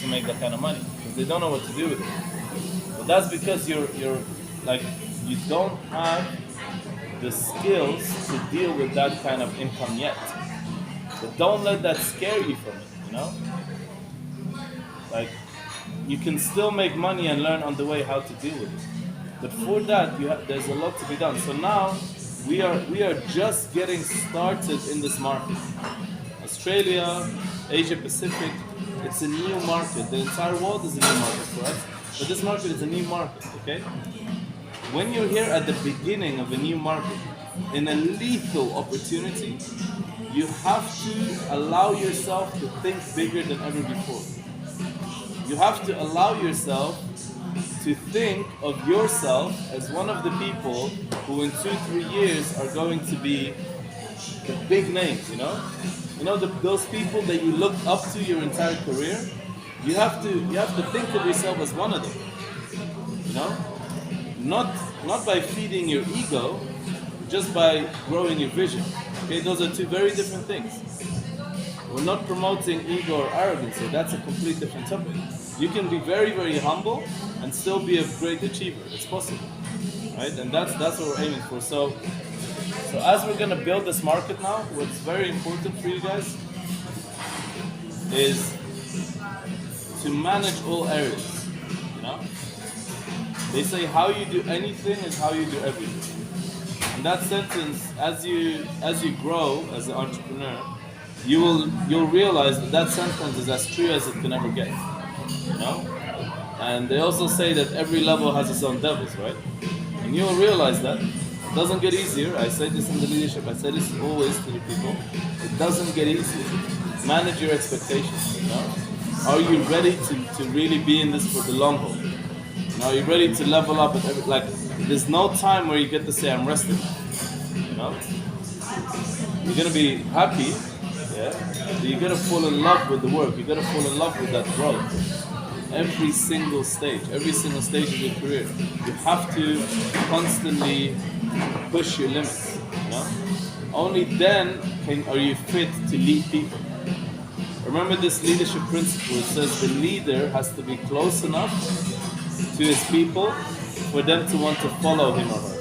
make that kind of money because they don't know what to do with it. But that's because you're like you don't have the skills to deal with that kind of income yet. But don't let that scare you from it, you know? Like, you can still make money and learn on the way how to deal with it. But for that, there's a lot to be done. So now, we are just getting started in this market. Australia, Asia Pacific, it's a new market. The entire world is a new market for us. But this market is a new market, okay? When you're here at the beginning of a new market, in a lethal opportunity, you have to allow yourself to think bigger than ever before. You have to allow yourself to think of yourself as one of the people who in 2-3 years are going to be the big names, you know? You know, those people that you looked up to your entire career, you have to think of yourself as one of them, you know? Not by feeding your ego, just by growing your vision. Okay, those are two very different things. We're not promoting ego or arrogance here. That's a complete different topic. You can be very, very humble and still be a great achiever. It's possible, right? And that's what we're aiming for. So as we're gonna build this market now, what's very important for you guys is to manage all areas. You know, they say how you do anything is how you do everything. And that sentence, as you grow as an entrepreneur, you'll realize that sentence is as true as it can ever get. You know? And they also say that every level has its own devils, right? And you'll realize that. It doesn't get easier. I say this in the leadership, I say this always to the people. It doesn't get easier. Manage your expectations, you know? Are you ready to really be in this for the long haul? You know, are you ready to level up at like there's no time where you get to say I'm resting. You know? You're gonna be happy, yeah. But you're gonna fall in love with the work. You're gonna fall in love with that growth. Every single stage of your career, you have to constantly push your limits. You know? Only then are you fit to lead people. Remember this leadership principle. It says the leader has to be close enough to his people for them to want to follow him or her.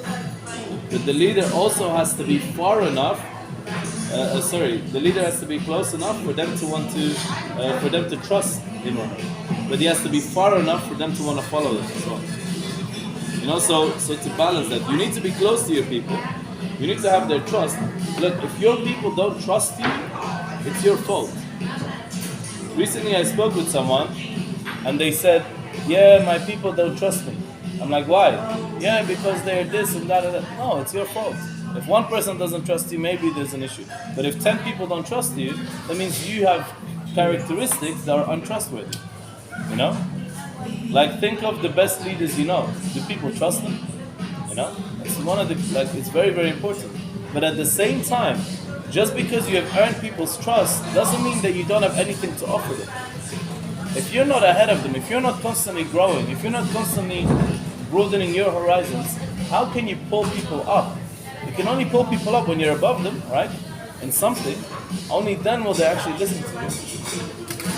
But the leader also has to be far enough. The leader has to be close enough for them to want to, for them to trust him or her. But he has to be far enough for them to want to follow them as well. You know, so to balance that, you need to be close to your people. You need to have their trust. Look, if your people don't trust you, it's your fault. Recently, I spoke with someone, and they said, "Yeah, my people don't trust me." I'm like, "Why?" "Yeah, because they're this and that and that." No, it's your fault. If one person doesn't trust you, maybe there's an issue. But if 10 people don't trust you, that means you have characteristics that are untrustworthy. You know? Like, think of the best leaders you know. Do people trust them? You know? It's one of the, like, it's very, very important. But at the same time, just because you have earned people's trust doesn't mean that you don't have anything to offer them. If you're not ahead of them, if you're not constantly growing, if you're not constantly broadening your horizons, how can you pull people up? You can only pull people up when you're above them, right? In something. Only then will they actually listen to you.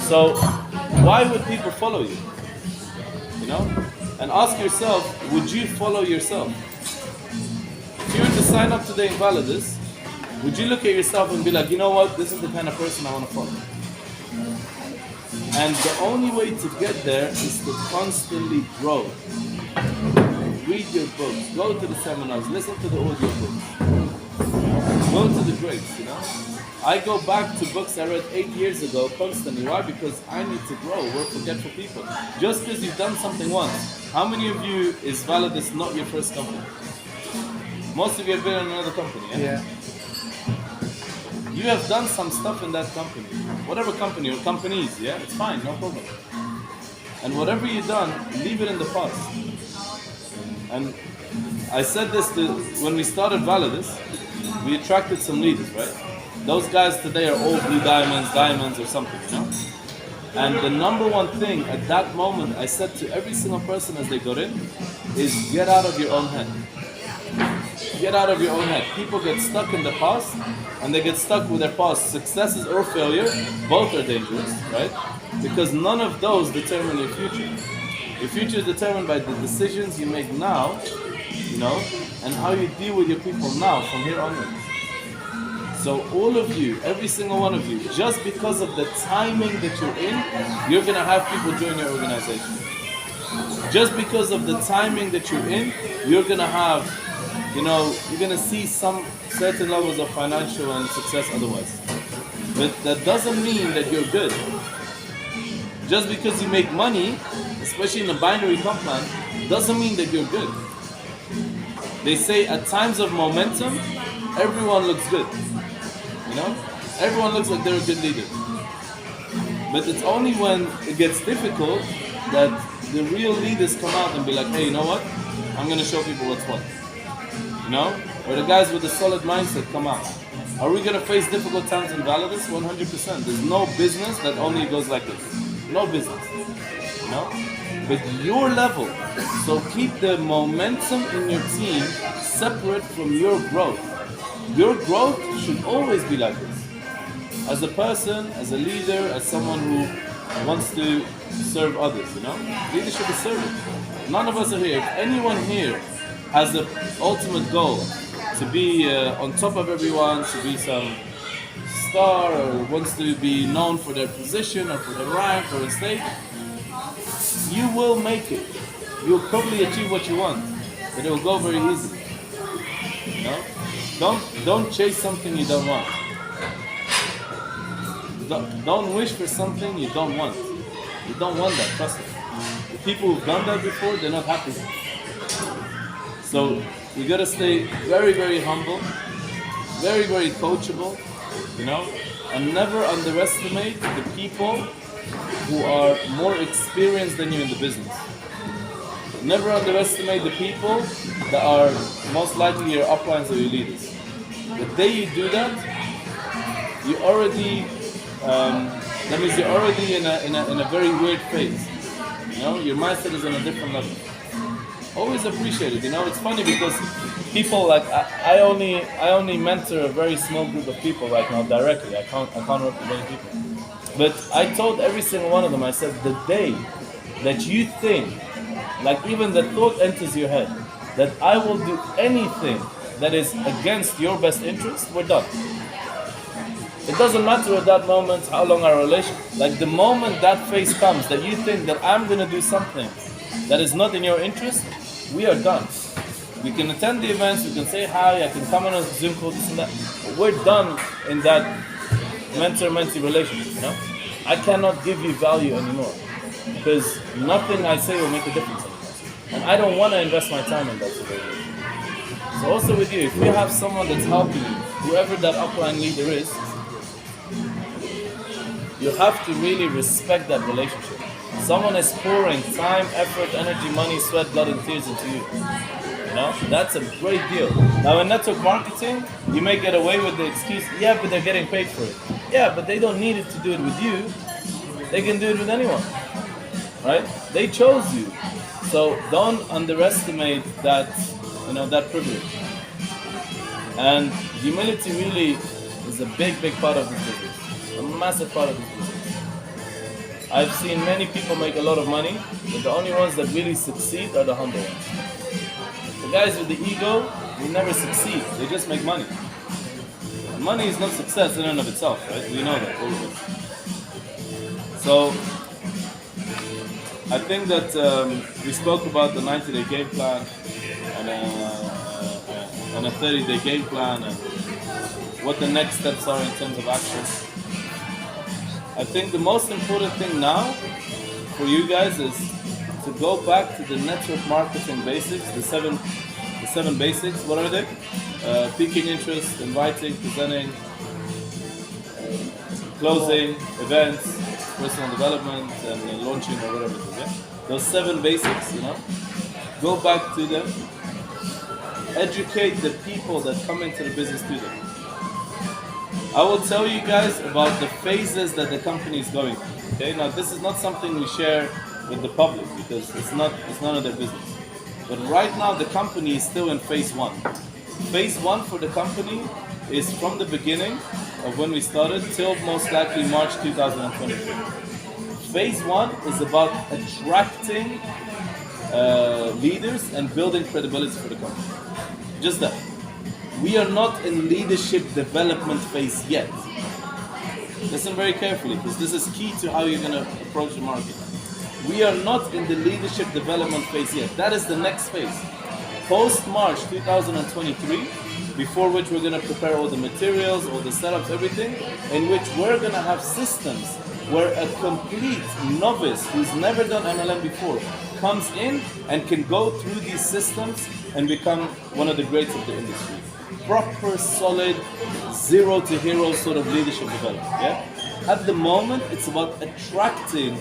So, why would people follow you? You know? And ask yourself, would you follow yourself? If you were to sign up today in Validus, would you look at yourself and be like, you know what, this is the kind of person I want to follow? And the only way to get there is to constantly grow. Read your books, go to the seminars, listen to the audio books. Go to the greats, you know? I go back to books I read 8 years ago constantly. Why? Because I need to grow. We're forgetful people. Just because you've done something once, how many of you is Validus not your first company? Most of you have been in another company, yeah? You have done some stuff in that company. Whatever company or companies, yeah? It's fine, no problem. And whatever you've done, leave it in the past. And I said this when we started Validus, we attracted some leaders, right? Those guys today are all blue diamonds or something, you know? And the number one thing at that moment I said to every single person as they got in is get out of your own head. get out of your own head. People get stuck in the past, and they get stuck with their past successes or failure. Both are dangerous, right? Because none of those determine your future. Your future is determined by the decisions you make now, and how you deal with your people now from here onwards. So all of you, every single one of you, just because of the timing that you're in, you're gonna have people join your organization. Just because of the timing that you're in, you're gonna have, you're gonna see some certain levels of financial and success otherwise. But that doesn't mean that you're good. Just because you make money, especially in a binary comp plan, doesn't mean that you're good. They say at times of momentum, everyone looks good. Everyone looks like they're a good leader. But it's only when it gets difficult that the real leaders come out and be like, hey, you know what? I'm going to show people what's what. Or the guys with the solid mindset come out. Are we going to face difficult times in Validus? 100%. There's no business that only goes like this. No business. But your level. So keep the momentum in your team separate from your growth. Your growth should always be like this. As a person, as a leader, as someone who wants to serve others, Leadership is service. None of us are here. If anyone here has the ultimate goal to be on top of everyone, to be some star, or wants to be known for their position or for their rank or a stage, you will make it. You'll probably achieve what you want, but it will go very easily. Don't chase something you don't want. Don't wish for something you don't want. You don't want that, trust me. The people who've done that before, they're not happy. So you gotta stay very, very humble, very, very coachable, and never underestimate the people who are more experienced than you in the business. Never underestimate the people that are most likely your uplines or your leaders. The day you do that, you already that means you're already in a very weird phase. Your mindset is on a different level. Always appreciate it. It's funny because people like I only mentor a very small group of people right now directly. I can't work with many people. But I told every single one of them, I said, the day that you think, like even the thought enters your head, that I will do anything that is against your best interest, we're done. It doesn't matter at that moment how long our relation, like the moment that phase comes that you think that I'm going to do something that is not in your interest, we are done. We can attend the events, we can say hi, I can come on a Zoom call, this and that. But we're done in that mentor-mentee relationship, I cannot give you value anymore because nothing I say will make a difference anymore. And I don't want to invest my time in that situation. So also with you, if you have someone that's helping you, whoever that upline leader is, you have to really respect that relationship. Someone is pouring time, effort, energy, money, sweat, blood, and tears into you. That's a great deal. Now in network marketing, you may get away with the excuse, yeah, but they're getting paid for it. Yeah, but they don't need it to do it with you. They can do it with anyone, right? They chose you. So don't underestimate that, that privilege. And humility really is a big, big part of this business. A massive part of this business. I've seen many people make a lot of money, but the only ones that really succeed are the humble ones. The guys with the ego will never succeed. They just make money. And money is not success in and of itself, right? We know that, all of us. So, I think that we spoke about the 90-day game plan and a 30-day game plan and what the next steps are in terms of action. I think the most important thing now for you guys is to go back to the network marketing basics, the seven basics. What are they? Piquing interest, inviting, presenting, closing, events, personal development, and launching or whatever it is. Yeah? Those 7 basics, go back to them. Educate the people that come into the business to them. I will tell you guys about the phases that the company is going through. Okay, now this is not something we share with the public because it's none of their business. But right now the company is still in phase 1. Phase one for the company is from the beginning of when we started till most likely March 2023. Phase one is about attracting leaders and building credibility for the company. Just that. We are not in leadership development phase yet. Listen very carefully, because this is key to how you're going to approach the market. We are not in the leadership development phase yet. That is the next phase. Post-March 2023, before which we're going to prepare all the materials, all the setups, everything, in which we're going to have systems where a complete novice who's never done MLM before comes in and can go through these systems and become one of the greats of the industry. Proper, solid, zero to hero sort of leadership development. Yeah? At the moment, it's about attracting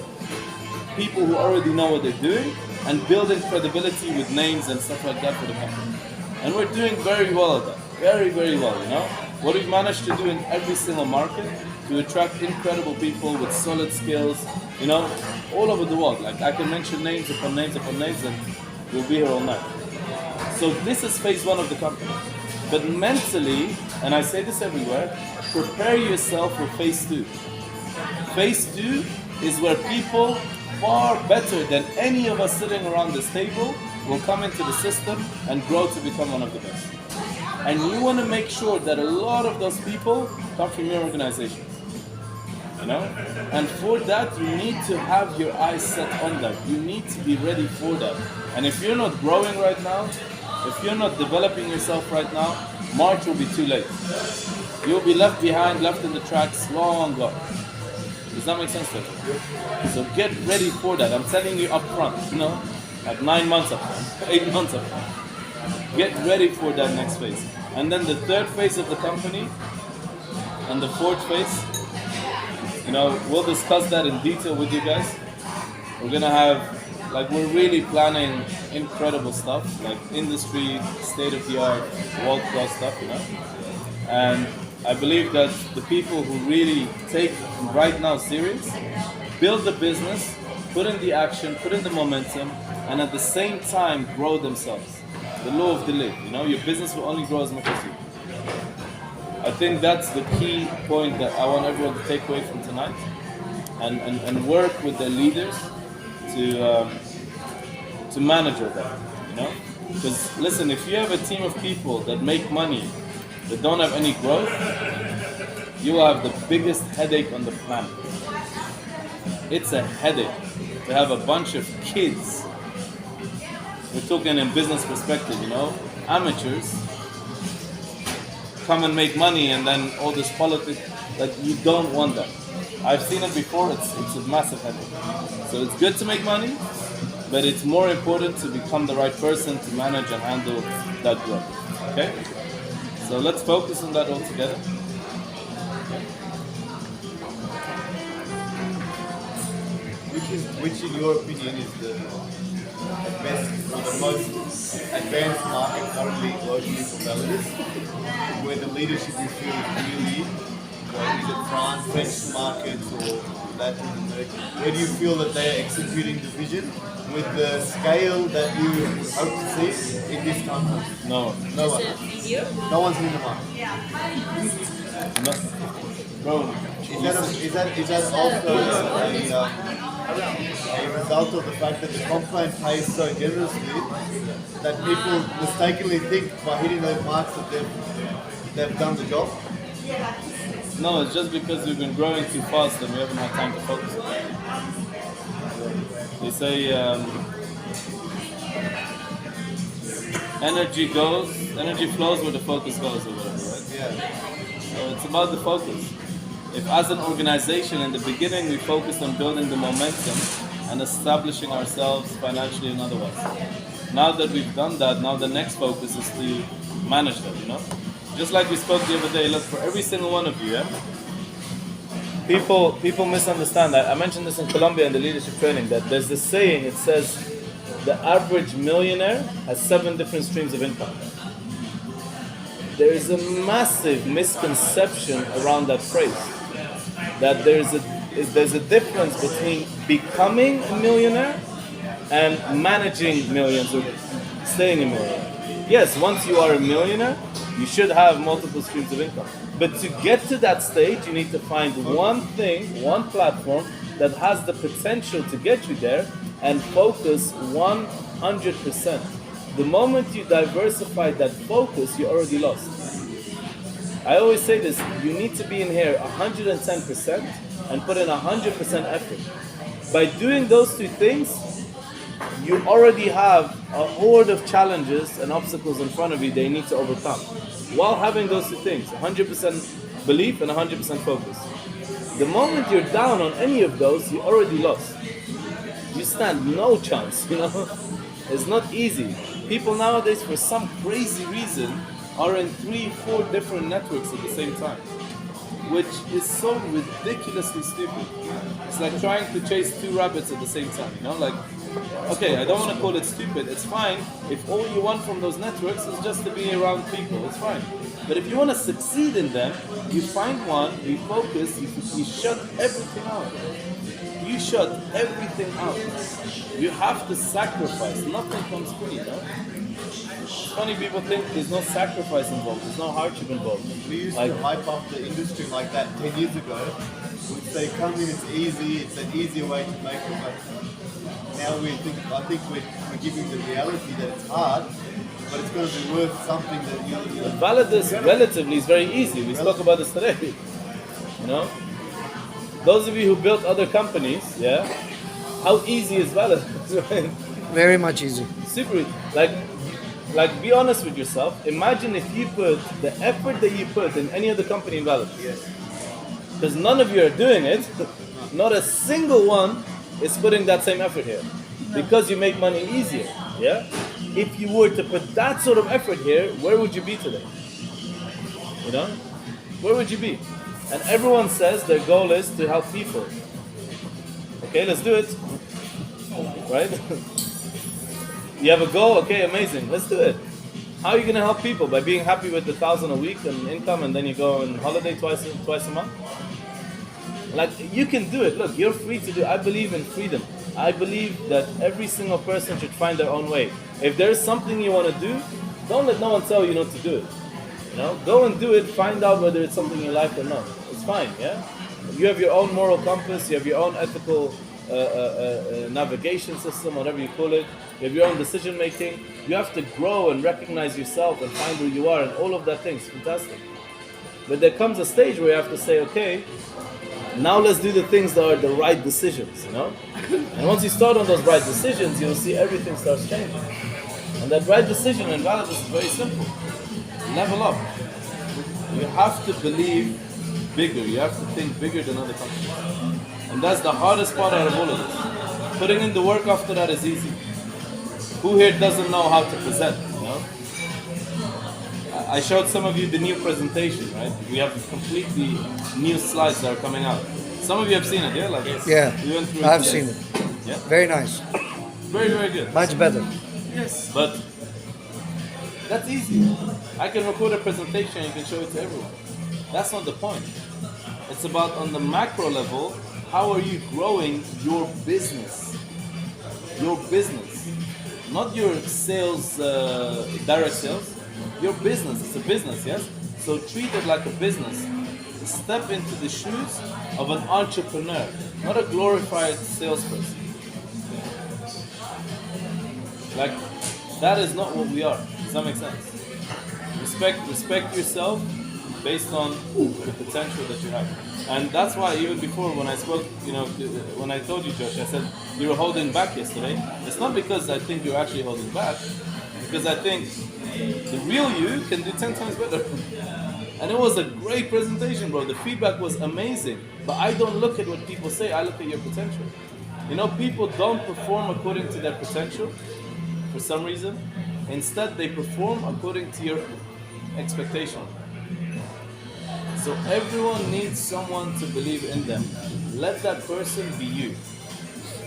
people who already know what they're doing and building credibility with names and stuff like that for the company. And we're doing very well at that. Very, very well, you know? What we've managed to do in every single market to attract incredible people with solid skills, you know, all over the world. Like, I can mention names upon names upon names and we'll be here all night. So this is phase one of the company. But mentally, and I say this everywhere, prepare yourself for phase two. Phase two is where people far better than any of us sitting around this table will come into the system and grow to become one of the best. And you want to make sure that a lot of those people come from your organizations. You know? And for that, you need to have your eyes set on that. You need to be ready for that. And if you're not growing right now, if you're not developing yourself right now, March will be too late. You'll be left behind, left in the tracks, long gone. Does that make sense to you? So get ready for that. I'm telling you up front, you know, like 9 months up front, 8 months up front. Get ready for that next phase. And then the third phase of the company and the fourth phase, you know, we'll discuss that in detail with you guys. We're gonna have, like, we're really planning incredible stuff, like industry, state-of-the-art, world-class stuff, you know. And I believe that the people who really take right now serious, build the business, put in the action, put in the momentum, and at the same time grow themselves. The law of delay, you know, your business will only grow as much as you. I think that's the key point that I want everyone to take away from tonight, and work with their leaders to manage all that, you know? Because listen, if you have a team of people that make money that don't have any growth, you will have the biggest headache on the planet. It's a headache to have a bunch of kids. We're talking in business perspective, you know, amateurs come and make money, and then all this politics, like, you don't want that. I've seen it before, it's a massive headache. So it's good to make money, but it's more important to become the right person to manage and handle that growth. Okay? So let's focus on that all together. Which in your opinion is the best or the most advanced market currently globally for Validus, where the leadership you feel is really, is it France, French markets or Latin America? Where do you feel that they are executing the vision with the scale that you hope to see in this country? No. No one. No one's in the market. No. Bro, Is that also a result of the fact that the comp plan pays so generously that people mistakenly think by hitting those marks that they've done the job? no, it's just because we've been growing too fast and we haven't had time to focus on it. They say energy flows where the focus goes, or whatever, right? Yeah. So it's about the focus. If as an organization in the beginning we focused on building the momentum and establishing ourselves financially and otherwise, now that we've done that, now the next focus is to manage that, you know? Just like we spoke the other day, look, for every single one of you, yeah? People misunderstand. I mentioned this in Colombia in the leadership training, that there's this saying, it says, the average millionaire has 7 different streams of income. There is a massive misconception around that phrase. That there's a difference between becoming a millionaire and managing millions or staying a millionaire. Yes, once you are a millionaire, You should have multiple streams of income. But to get to that stage, you need to find one thing, one platform that has the potential to get you there and focus 100%. The moment you diversify that focus, you already lost. I always say this, you need to be in here 110% and put in 100% effort. By doing those two things, you already have a horde of challenges and obstacles in front of you that you need to overcome. While having those two things, 100% belief and 100% focus. The moment you're down on any of those, you already lost. You stand no chance, It's not easy. People nowadays, for some crazy reason, are in 3-4 different networks at the same time, which is so ridiculously stupid. It's like trying to chase 2 rabbits at the same time, Like, okay, I don't want to call it stupid. It's fine if all you want from those networks is just to be around people. It's fine. But if you want to succeed in them, you find one, you focus, you shut everything out. You shut everything out. You have to sacrifice. Nothing comes free, It's funny, people think there's no sacrifice involved, there's no hardship involved. We used to hype up the industry like that 10 years ago. We'd say, come in, it's easy, it's an easier way to make it. But now I think we're giving the reality that it's hard, but it's going to be worth something that you Validus relatively is very easy. We spoke about this today. Those of you who built other companies, how easy is Validus? Very much easy. Super easy. Like, be honest with yourself. Imagine if you put the effort that you put in any other company in Validus. Yes. Because none of you are doing it. Not a single one is putting that same effort here. Because you make money easier. If you were to put that sort of effort here, where would you be today? Where would you be? And everyone says their goal is to help people. Okay, let's do it. Right? You have a goal? Okay, amazing. Let's do it. How are you going to help people? By being happy with the 1,000 a week and income, and then you go on holiday twice a month? Like, you can do it. Look, you're free to do it. I believe in freedom. I believe that every single person should find their own way. If there's something you want to do, don't let no one tell you not to do it. Go and do it. Find out whether it's something you like or not. It's fine, You have your own moral compass. You have your own ethical navigation system, whatever you call it. You have your own decision making. You have to grow and recognize yourself and find who you are and all of that things. Fantastic. But there comes a stage where you have to say, okay, now let's do the things that are the right decisions, And once you start on those right decisions, you'll see everything starts changing. And that right decision in Validus is very simple. Level up. You have to believe bigger. You have to think bigger than other companies. And that's the hardest part out of all of this. Putting in the work after that is easy. Who here doesn't know how to present, I showed some of you the new presentation, right? We have completely new slides that are coming out. Some of you have seen it, Yeah, we went through I've seen it. Yeah? Very nice. Very, very good. Much better. Yes. But that's easy. I can record a presentation and you can show it to everyone. That's not the point. It's about on the macro level, how are you growing your business? Your business. Not your sales, direct sales. Your business. It's a business, yes? So treat it like a business. Step into the shoes of an entrepreneur, not a glorified salesperson. Like, that is not what we are. Does that make sense? Respect yourself based on the potential that you have. And that's why even before when I spoke, when I told you, Josh, I said you were holding back yesterday. It's not because I think you're actually holding back, because I think the real you can do 10 times better. And it was a great presentation, bro. The feedback was amazing. But I don't look at what people say, I look at your potential. People don't perform according to their potential for some reason. Instead, they perform according to your expectation. So everyone needs someone to believe in them. Let that person be you.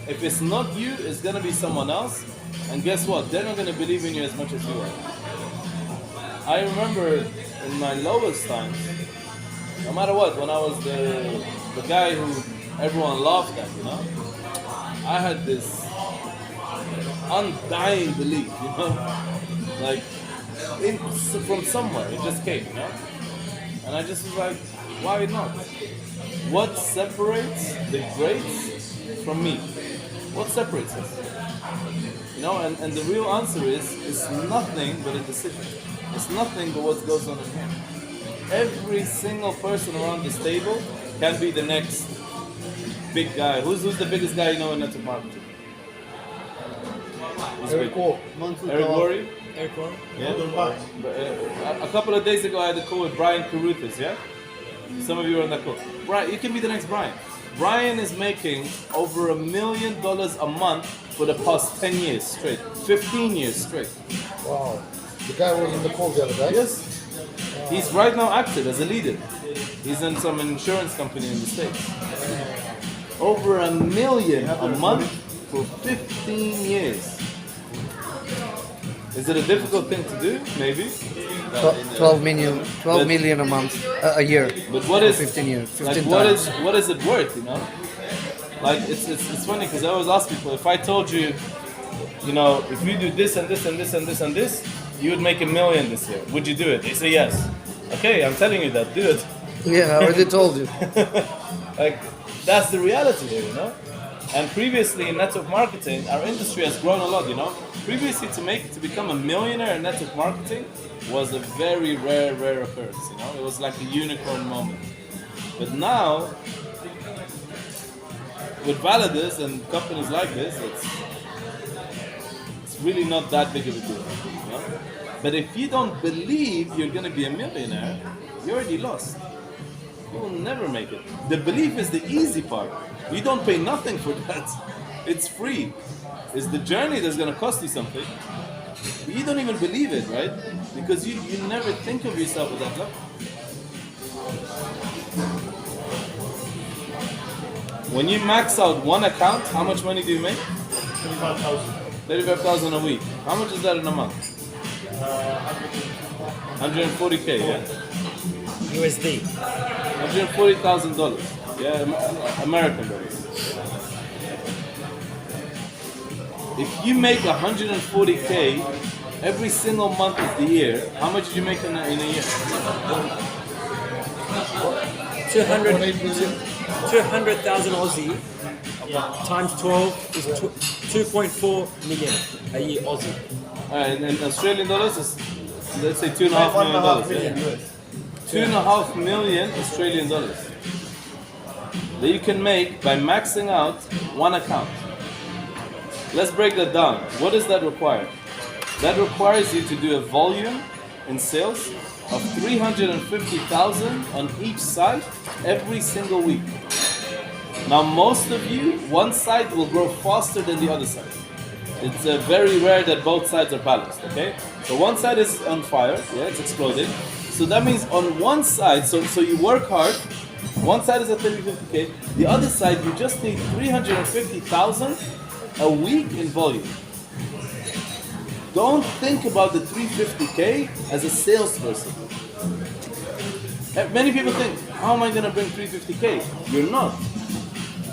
If it's not you, it's going to be someone else. And guess what? They're not going to believe in you as much as you are. I remember in my lowest times, no matter what, when I was the guy who everyone laughed at, I had this undying belief, like from somewhere. It just came, you know. And I just was like, why not? What separates the greats from me? What separates us? You know, and the real answer is, it's nothing but a decision. It's nothing but what goes on in here. Every single person around this table can be the next big guy. Who's the biggest guy you know in network marketing? Who's Very big? cool. Eric Worre? Eric Warren? Yeah. A couple of days ago, I had a call with Brian Caruthers, yeah? Some of you were on that call. Brian, you can be the next Brian. Brian is making over $1 million a month for the past 10 years straight, 15 years straight. Wow. The guy was in the call the other day. Yes. He's right now active as a leader. He's in some insurance company in the States. Over $1 million a month for 15 years. Is it a difficult thing to do? Maybe. 12 million a month, a year. But what is 15 years, 15 like times. what is it worth, you know? Like it's funny because I always ask people, if I told you, you know, if you do this and this and this and this and this, you would make $1 million this year. Would you do it? They say yes. Okay, I'm telling you that, do it. Yeah, I already told you. Like that's the reality here, you know? And previously in network marketing, our industry has grown a lot, you know? Previously to become a millionaire in network marketing was a very rare occurrence, you know? It was like a unicorn moment. But now, with Validus and companies like this, it's really not that big of a deal, you know? But if you don't believe you're gonna be a millionaire, you're already lost. You will never make it. The belief is the easy part. You don't pay nothing for that. It's free. It's the journey that's going to cost you something. But you don't even believe it, right? Because you never think of yourself at that level. When you max out one account, how much money do you make? 35,000. 35,000 a week. How much is that in a month? 140K, yeah? USD. $140,000. Yeah, American dollars. If you make 140K every single month of the year, how much did you make in a year? 200,000 Aussie times 12 is 2.4 million a year Aussie. And in Australian dollars, is, let's say $2.5 million. Yeah? 2.5 million Australian dollars that you can make by maxing out one account. Let's break that down. What does that require? That requires you to do a volume in sales of 350,000 on each side every single week. Now, most of you, one side will grow faster than the other side. It's very rare that both sides are balanced, okay? So one side is on fire, yeah, it's exploded. So that means on one side, so you work hard, one side is at 350K, the other side you just need 350,000 a week in volume. Don't think about the 350K as a salesperson. Many people think, how am I going to bring 350K? You're not.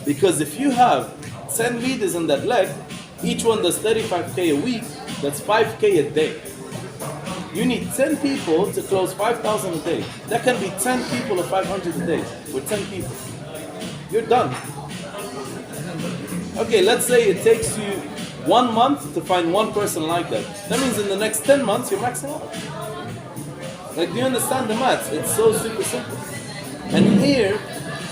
Because if you have 10 leaders in that leg, each one does 35K a week, that's 5K a day. You need 10 people to close 5,000 a day. That can be 10 people or 500 a day. With 10 people, you're done. Okay, let's say it takes you 1 month to find one person like that. That means in the next 10 months, you're maxing out. Like, do you understand the maths? It's so super simple. And here,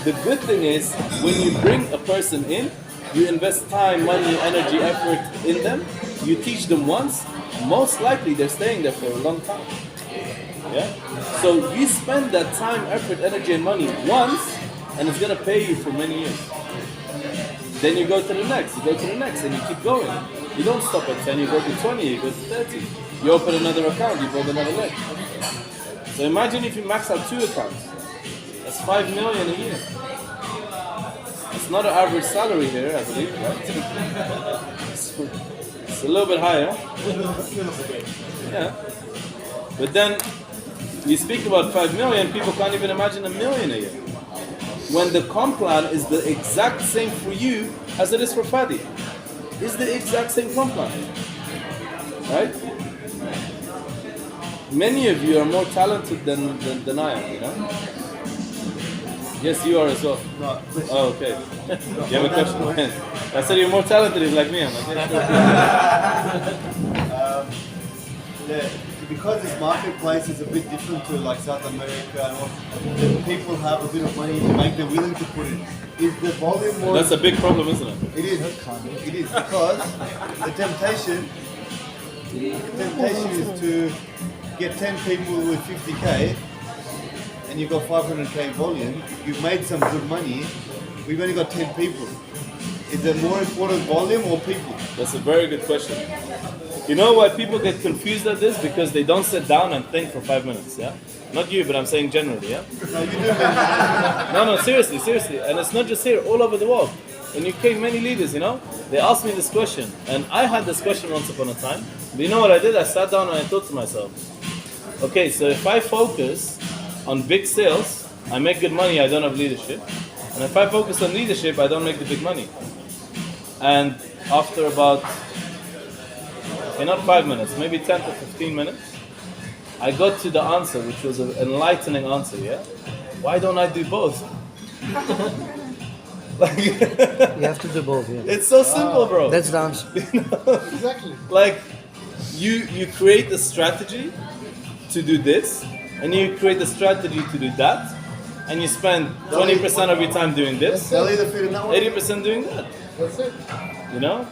the good thing is, when you bring a person in, you invest time, money, energy, effort in them, you teach them once, most likely they're staying there for a long time. Yeah? So you spend that time, effort, energy, and money once, and it's gonna pay you for many years. Then you go to the next, you go to the next, and you keep going. You don't stop at 10, you go to 20, you go to 30. You open another account, you build another leg. So imagine if you max out 2 accounts. That's 5 million a year. It's not an average salary here, I believe, right? It's a little bit higher. Yeah. But then you speak about 5 million, people can't even imagine $1 million a year. When the comp plan is the exact same for you as it is for Fadi. It's the exact same comp plan. Right? many of you are more talented than I am, you know? Yes, you are as well. No, Oh, okay. You have a question? I said you're more talented, he's like me. I'm like, yeah, yeah, because this marketplace is a bit different to like South America and all, the people have a bit of money to make, they're willing to put it. Is the volume more? that's a big problem, isn't it? It is. It is because the temptation is to get 10 people with 50k, and you've got 500k volume. You've made some good money. We've only got 10 people. Is it more important volume or people? That's a very good question. You know why people get confused at this? Because they don't sit down and think for 5 minutes, yeah? Not you, but I'm saying generally, yeah? No, you do. Man. No, seriously. And it's not just here, all over the world. In UK, many leaders, you know, they asked me this question. And I had this question once upon a time. But you know what I did? I sat down and I thought to myself, okay, so if I focus on big sales, I make good money, I don't have leadership. And if I focus on leadership, I don't make the big money. And after about, okay, not 5 minutes, maybe 10 to 15 minutes, I got to the answer, which was an enlightening answer, yeah? Why don't I do both? Like, You have to do both, yeah. it's so simple, bro. That's the answer. Exactly. Like, you create a strategy to do this, and you create a strategy to do that, and you spend 20% of your time doing this, They'll either fit in that one. 80% doing that. That's it. You know,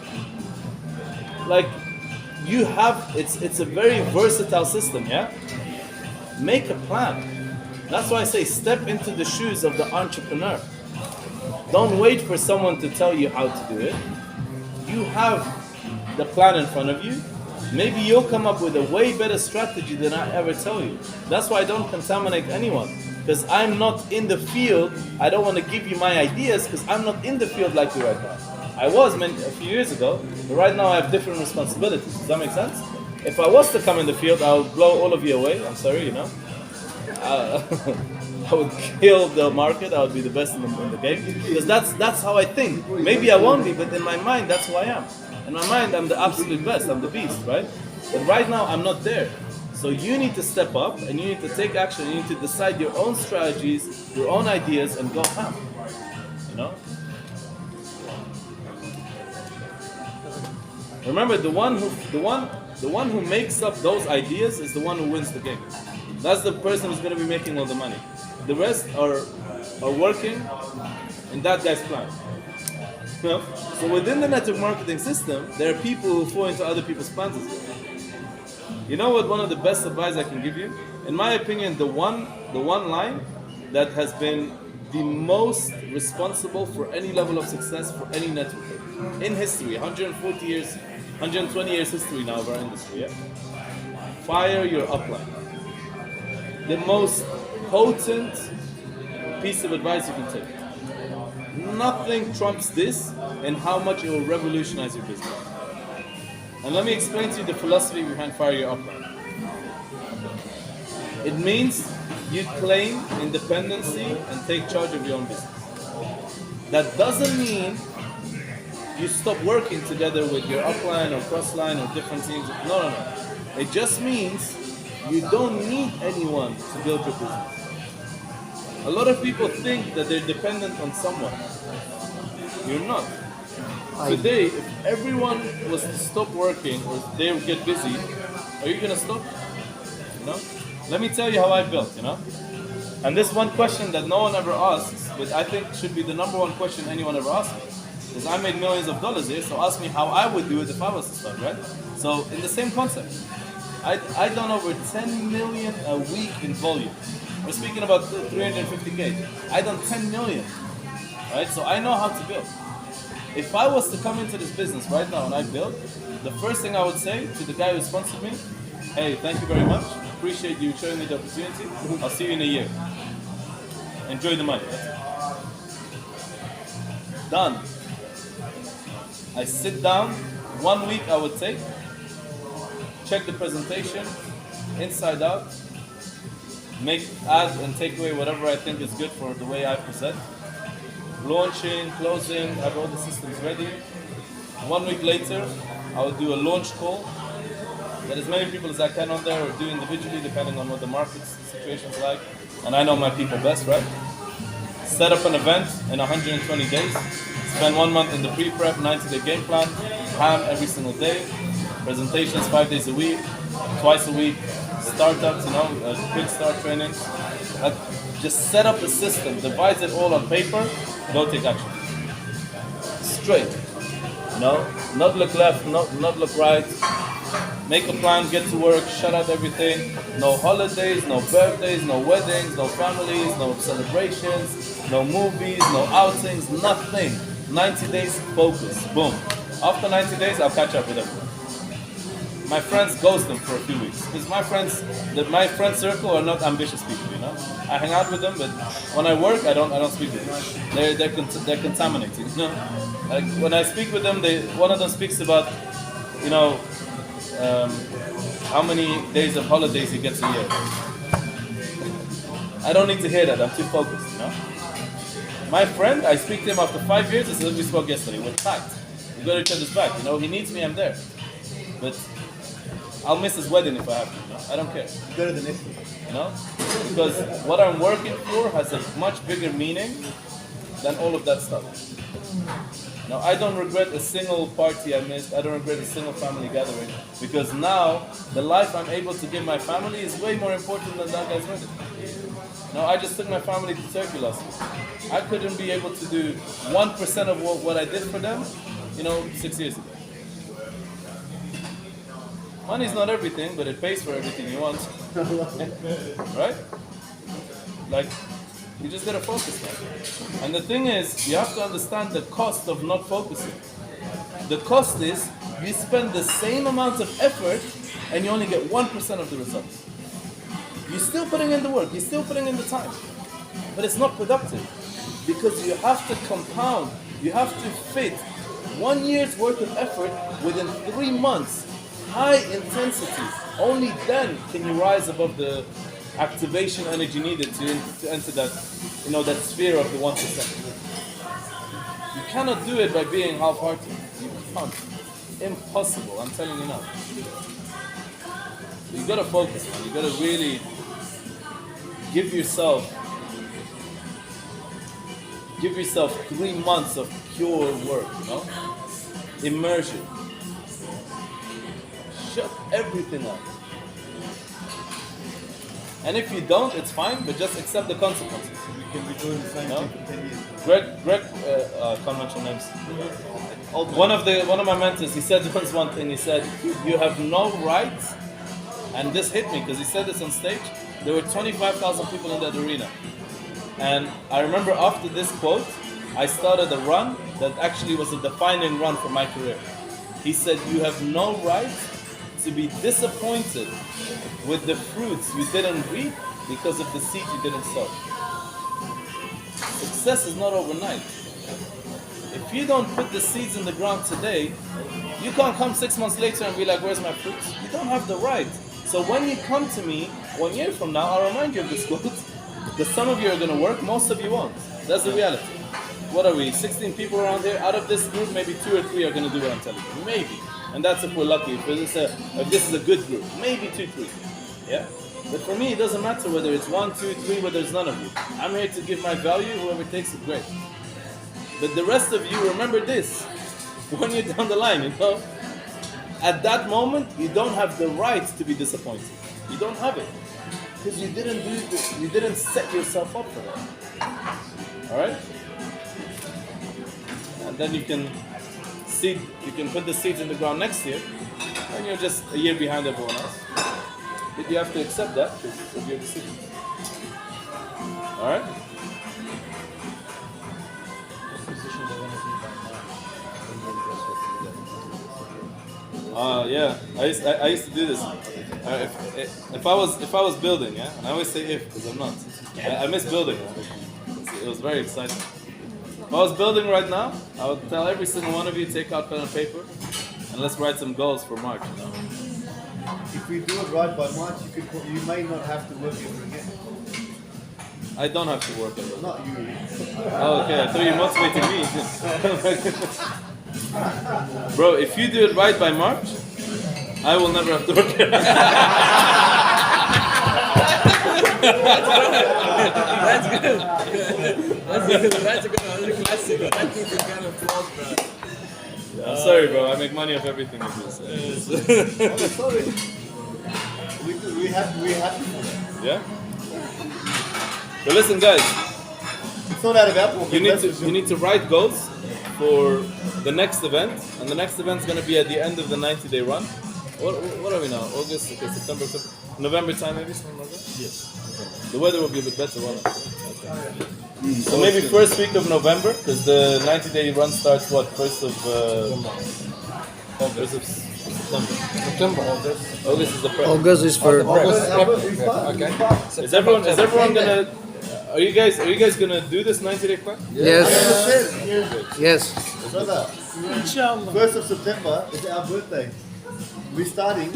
like you have it's a very versatile system, yeah. Make a plan. That's why I say step into the shoes of the entrepreneur. Don't wait for someone to tell you how to do it. You have the plan in front of you. Maybe you'll come up with a way better strategy than I ever tell you. That's why I don't contaminate anyone, because I'm not in the field. I don't want to give you my ideas because I'm not in the field like you right now. I was a few years ago, but right now I have different responsibilities. Does that make sense? If I was to come in the field, I would blow all of you away. I'm sorry, you know. I would kill the market. I would be the best in the game, because that's how I think. Maybe I won't be, but in my mind, that's who I am. In my mind, I'm the absolute best. I'm the beast, right? But right now, I'm not there. So you need to step up, and you need to take action. You need to decide your own strategies, your own ideas, and go ham. You know. Remember, the one who makes up those ideas is the one who wins the game. That's the person who's going to be making all the money. The rest are working in that guy's plan. You know? So within the network marketing system, there are people who fall into other people's plans as well. You know what? One of the best advice I can give you, in my opinion, the one line that has been the most responsible for any level of success for any network in history, 140 years, 120 years history now of our industry. Yeah? Fire your upline. The most potent piece of advice you can take. Nothing trumps this and how much it will revolutionize your business. And let me explain to you the philosophy behind fire your upline. It means you claim independency and take charge of your own business. That doesn't mean you stop working together with your upline or crossline or different teams. No. It just means you don't need anyone to build your business. A lot of people think that they're dependent on someone. You're not. Today, if everyone was to stop working or they would get busy, are you gonna stop? You know? Let me tell you how I built, you know? And this one question that no one ever asks, but I think should be the number one question anyone ever asks me. Because I made millions of dollars here, so ask me how I would do it if I was to start, right? So in the same concept, I done over 10 million a week in volume. We're speaking about 350K. I done 10 million, right? So I know how to build. If I was to come into this business right now and I build, the first thing I would say to the guy who sponsored me, hey, thank you very much. Appreciate you showing me the opportunity. I'll see you in a year. Enjoy the money. Done. I sit down. 1 week I would take, check the presentation, inside out, add and take away whatever I think is good for the way I present. Launching, closing, have all the systems ready. 1 week later, I would do a launch call. get as many people as I can on there, or do individually depending on what the market situation's like. And I know my people best, right? Set up an event in 120 days. Spend 1 month in the pre-prep, 90-day game plan. Ham every single day. Presentations 5 days a week, twice a week. Startups, quick start training. Just set up a system, devise it all on paper, go take action. Straight. Not look left, not look right. Make a plan, get to work, shut out everything. No holidays, no birthdays, no weddings, no families, no celebrations, no movies, no outings, nothing. 90 days, focus, boom. After 90 days, I'll catch up with everyone. My friends ghost them for a few weeks because my friend circle are not ambitious people. I hang out with them, but when I work, I don't speak with them. They're contaminating. Like when I speak with them, one of them speaks about how many days of holidays he gets a year. I don't need to hear that. I'm too focused. My friend, I speak to him after 5 years. It's as if we spoke yesterday. We're packed. We got each other's back. He needs me, I'm there. But I'll miss his wedding if I have to. I don't care. Better than this. Because what I'm working for has a much bigger meaning than all of that stuff. I don't regret a single party I missed. I don't regret a single family gathering because now the life I'm able to give my family is way more important than that guy's wedding. I just took my family to Turkey last week. I couldn't be able to do 1% of what I did for them, 6 years ago. Money's not everything, but it pays for everything you want. Right? Like, you just gotta focus, man. And the thing is, you have to understand the cost of not focusing. The cost is, you spend the same amount of effort and you only get 1% of the results. You're still putting in the work, you're still putting in the time. But it's not productive. Because you have to compound, you have to fit 1 year's worth of effort within 3 months. High intensity. Only then can you rise above the activation energy needed to enter that, that sphere of the 1%. You cannot do it by being half-hearted. You can't. Impossible. I'm telling you now. So you gotta focus, man. You gotta really give yourself 3 months of pure work. Immersion. Shut everything up. And if you don't, it's fine, but just accept the consequences. We can be doing the same thing for 10 years. Greg, can't mention names. One of my mentors, he said once one thing. He said, "You have no right," and this hit me because he said this on stage. There were 25,000 people in that arena, and I remember after this quote, I started a run that actually was a defining run for my career. He said, "You have no right to be disappointed with the fruits you didn't reap because of the seed you didn't sow." Success is not overnight. If you don't put the seeds in the ground today, you can't come 6 months later and be like, "Where's my fruits?" You don't have the right. So when you come to me 1 year from now, I'll remind you of this quote. Because some of you are going to work, most of you won't. That's the reality. What are we, 16 people around here? Out of this group, maybe 2 or 3 are going to do what I'm telling you. Maybe. And that's if we're lucky. If this is a good group. Maybe 2, 3. Yeah? But for me, it doesn't matter whether it's 1, 2, 3, whether it's none of you. I'm here to give my value. Whoever takes it, great. But the rest of you, remember this. When you're down the line, at that moment, you don't have the right to be disappointed. You don't have it. Because you didn't set yourself up for that. Alright? And then you can put the seeds in the ground next year, and you're just a year behind everyone else. But you have to accept that because of your decision. Alright? Yeah, I used to do this. If I was building, yeah, and I always say if because I'm not. I miss building. It was very exciting. If I was building right now, I would tell every single one of you take out pen and paper, and let's write some goals for March. If we do it right by March, you may not have to work ever again. I don't have to work ever. Not you. Oh, okay. I thought you motivating me. Bro, if you do it right by March, I will never have to work here. That's good. That's good. That's a good one. That's a classic. That needs a kind of applause, bro. I'm sorry, bro. I make money off everything you do. So. Sorry. We happy for that. Yeah. But listen, guys. It's not out of Apple. You need to write goals for the next event, and the next event's gonna be at the end of the 90-day run. What are we now? August, okay, September, November time, maybe something like that. Yes. Okay. The weather will be a bit better, won't it? Okay. So maybe first week of November, because the 90-day run starts what? First of September. September. August is the prep. August is for Okay. Is everyone gonna? Are you guys gonna do this 90-day plan? yes, yes. Brother, Inshallah. 1st of September is our birthday. We're starting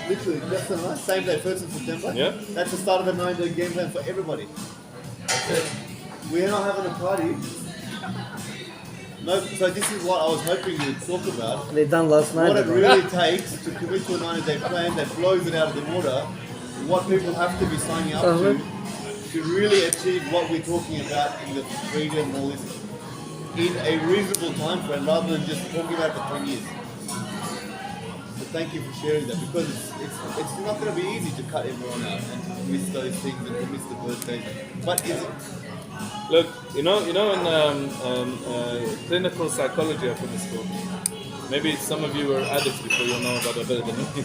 literally just the same day, 1st of September. Yeah. That's the start of the 9-day game plan for everybody. We're not having a party. No, so this is what I was hoping you'd talk about. They done last night. What it bro. really takes to commit to a 90-day plan that blows it out of the water. What people have to be signing up to really achieve what we're talking about in the freedom and all this in a reasonable time frame rather than just talking about it for 10 years. So thank you for sharing that because it's not going to be easy to cut everyone out and to miss those things and to miss the birthdays. But is it? Look, you know, in clinical psychology up in the school. Maybe some of you were addicts before, you'll know about it better than me.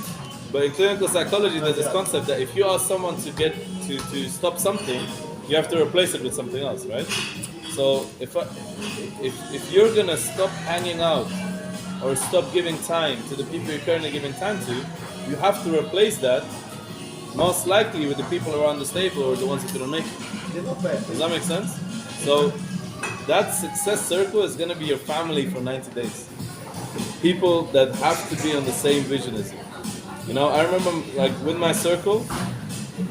But in clinical psychology, there's this concept that if you ask someone to stop something, you have to replace it with something else, right? So if you're gonna stop hanging out or stop giving time to the people you're currently giving time to, you have to replace that most likely with the people around the table or the ones who couldn't make it. They're not bad. Does that make sense? So that success circle is gonna be your family for 90 days. People that have to be on the same vision as you. You know, I remember like with my circle,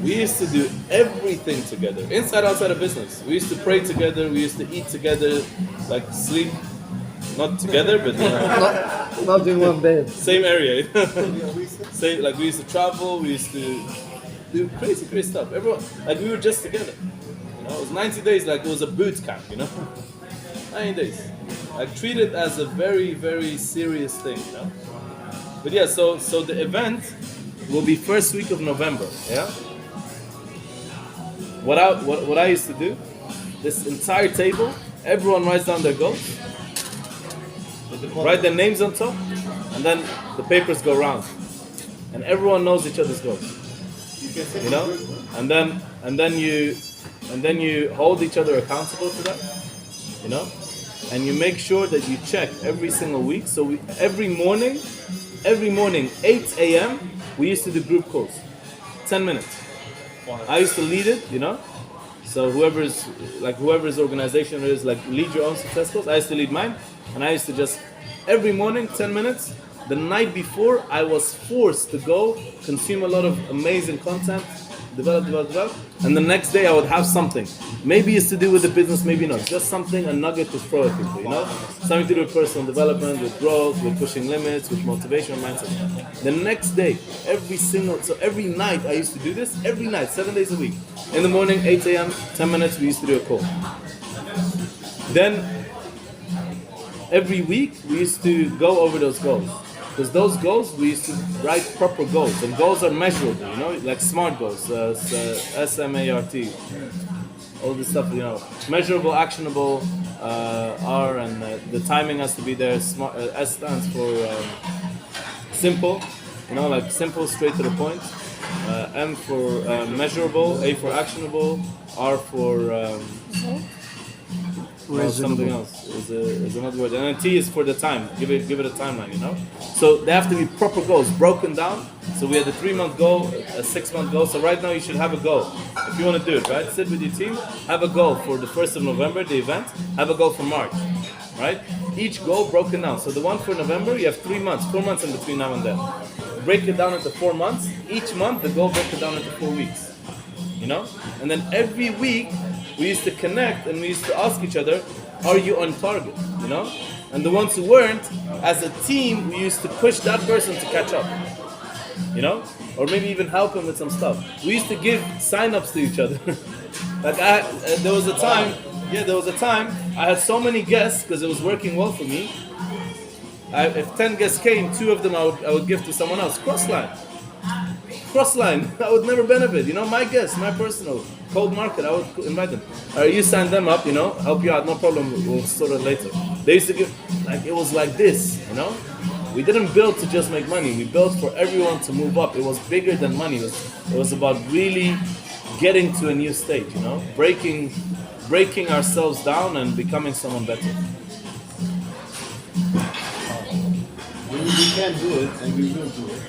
we used to do everything together, inside, outside of business. We used to pray together, we used to eat together, like sleep, not together, but you know, Not in one bed. same area. Same, like we used to travel, we used to do crazy stuff. Everyone, like we were just together. You know, it was 90 days, like it was a boot camp. You know, 90 days. Like treat it as a very serious thing. You know. But yeah, so the event will be first week of November. Yeah. What I used to do, this entire table, everyone writes down their goals, write their names on top, and then the papers go round, and everyone knows each other's goals. You know, and then you hold each other accountable to that. You know, and you make sure that you check every single week. So every morning, 8 a.m. we used to do group calls, 10 minutes. I used to lead it, you know. So whoever's organization is, like lead your own success calls. I used to lead mine, and I used to just every morning 10 minutes. The night before, I was forced to go consume a lot of amazing content, develop, and the next day I would have something. Maybe it's to do with the business, maybe not. Just something, a nugget to throw at people, you know? Something to do with personal development, with growth, with pushing limits, with motivation, mindset. The next day, every night I used to do this, every night, 7 days a week. In the morning, 8 a.m., 10 minutes, we used to do a call. Then, every week, we used to go over those goals. Because those goals, we used to write proper goals. And goals are measurable, you know, like SMART goals, SMART. All this stuff, you know, measurable, actionable, R, and the timing has to be there. Smart, S stands for simple, you know, like simple, straight to the point. M for measurable, A for actionable, R for something else is another word, and then T is for the time. Give it a timeline, you know. So they have to be proper goals, broken down. So we had a 3-month goal, a 6-month goal. So right now you should have a goal if you want to do it. Right, sit with your team, have a goal for the 1st of November, the event. Have a goal for March, right? Each goal broken down. So the one for November, you have 3 months, 4 months in between now and then. Break it down into 4 months. Each month the goal broken down into 4 weeks. You know, and then every week we used to connect and we used to ask each other, are you on target? You know, and the ones who weren't, as a team, we used to push that person to catch up. You know? Or maybe even help him with some stuff. We used to give sign-ups to each other. Like there was a time I had so many guests because it was working well for me. If 10 guests came, 2 of them I would give to someone else. Crossline. I would never benefit. You know, my guests, my personal cold market, I would invite them. You sign them up, you know, help you out, no problem. We'll sort it later. They used to give, like, it was like this, you know. We didn't build to just make money. We built for everyone to move up. It was bigger than money. It was about really getting to a new state, you know, breaking ourselves down and becoming someone better. We can do it, and we will do it.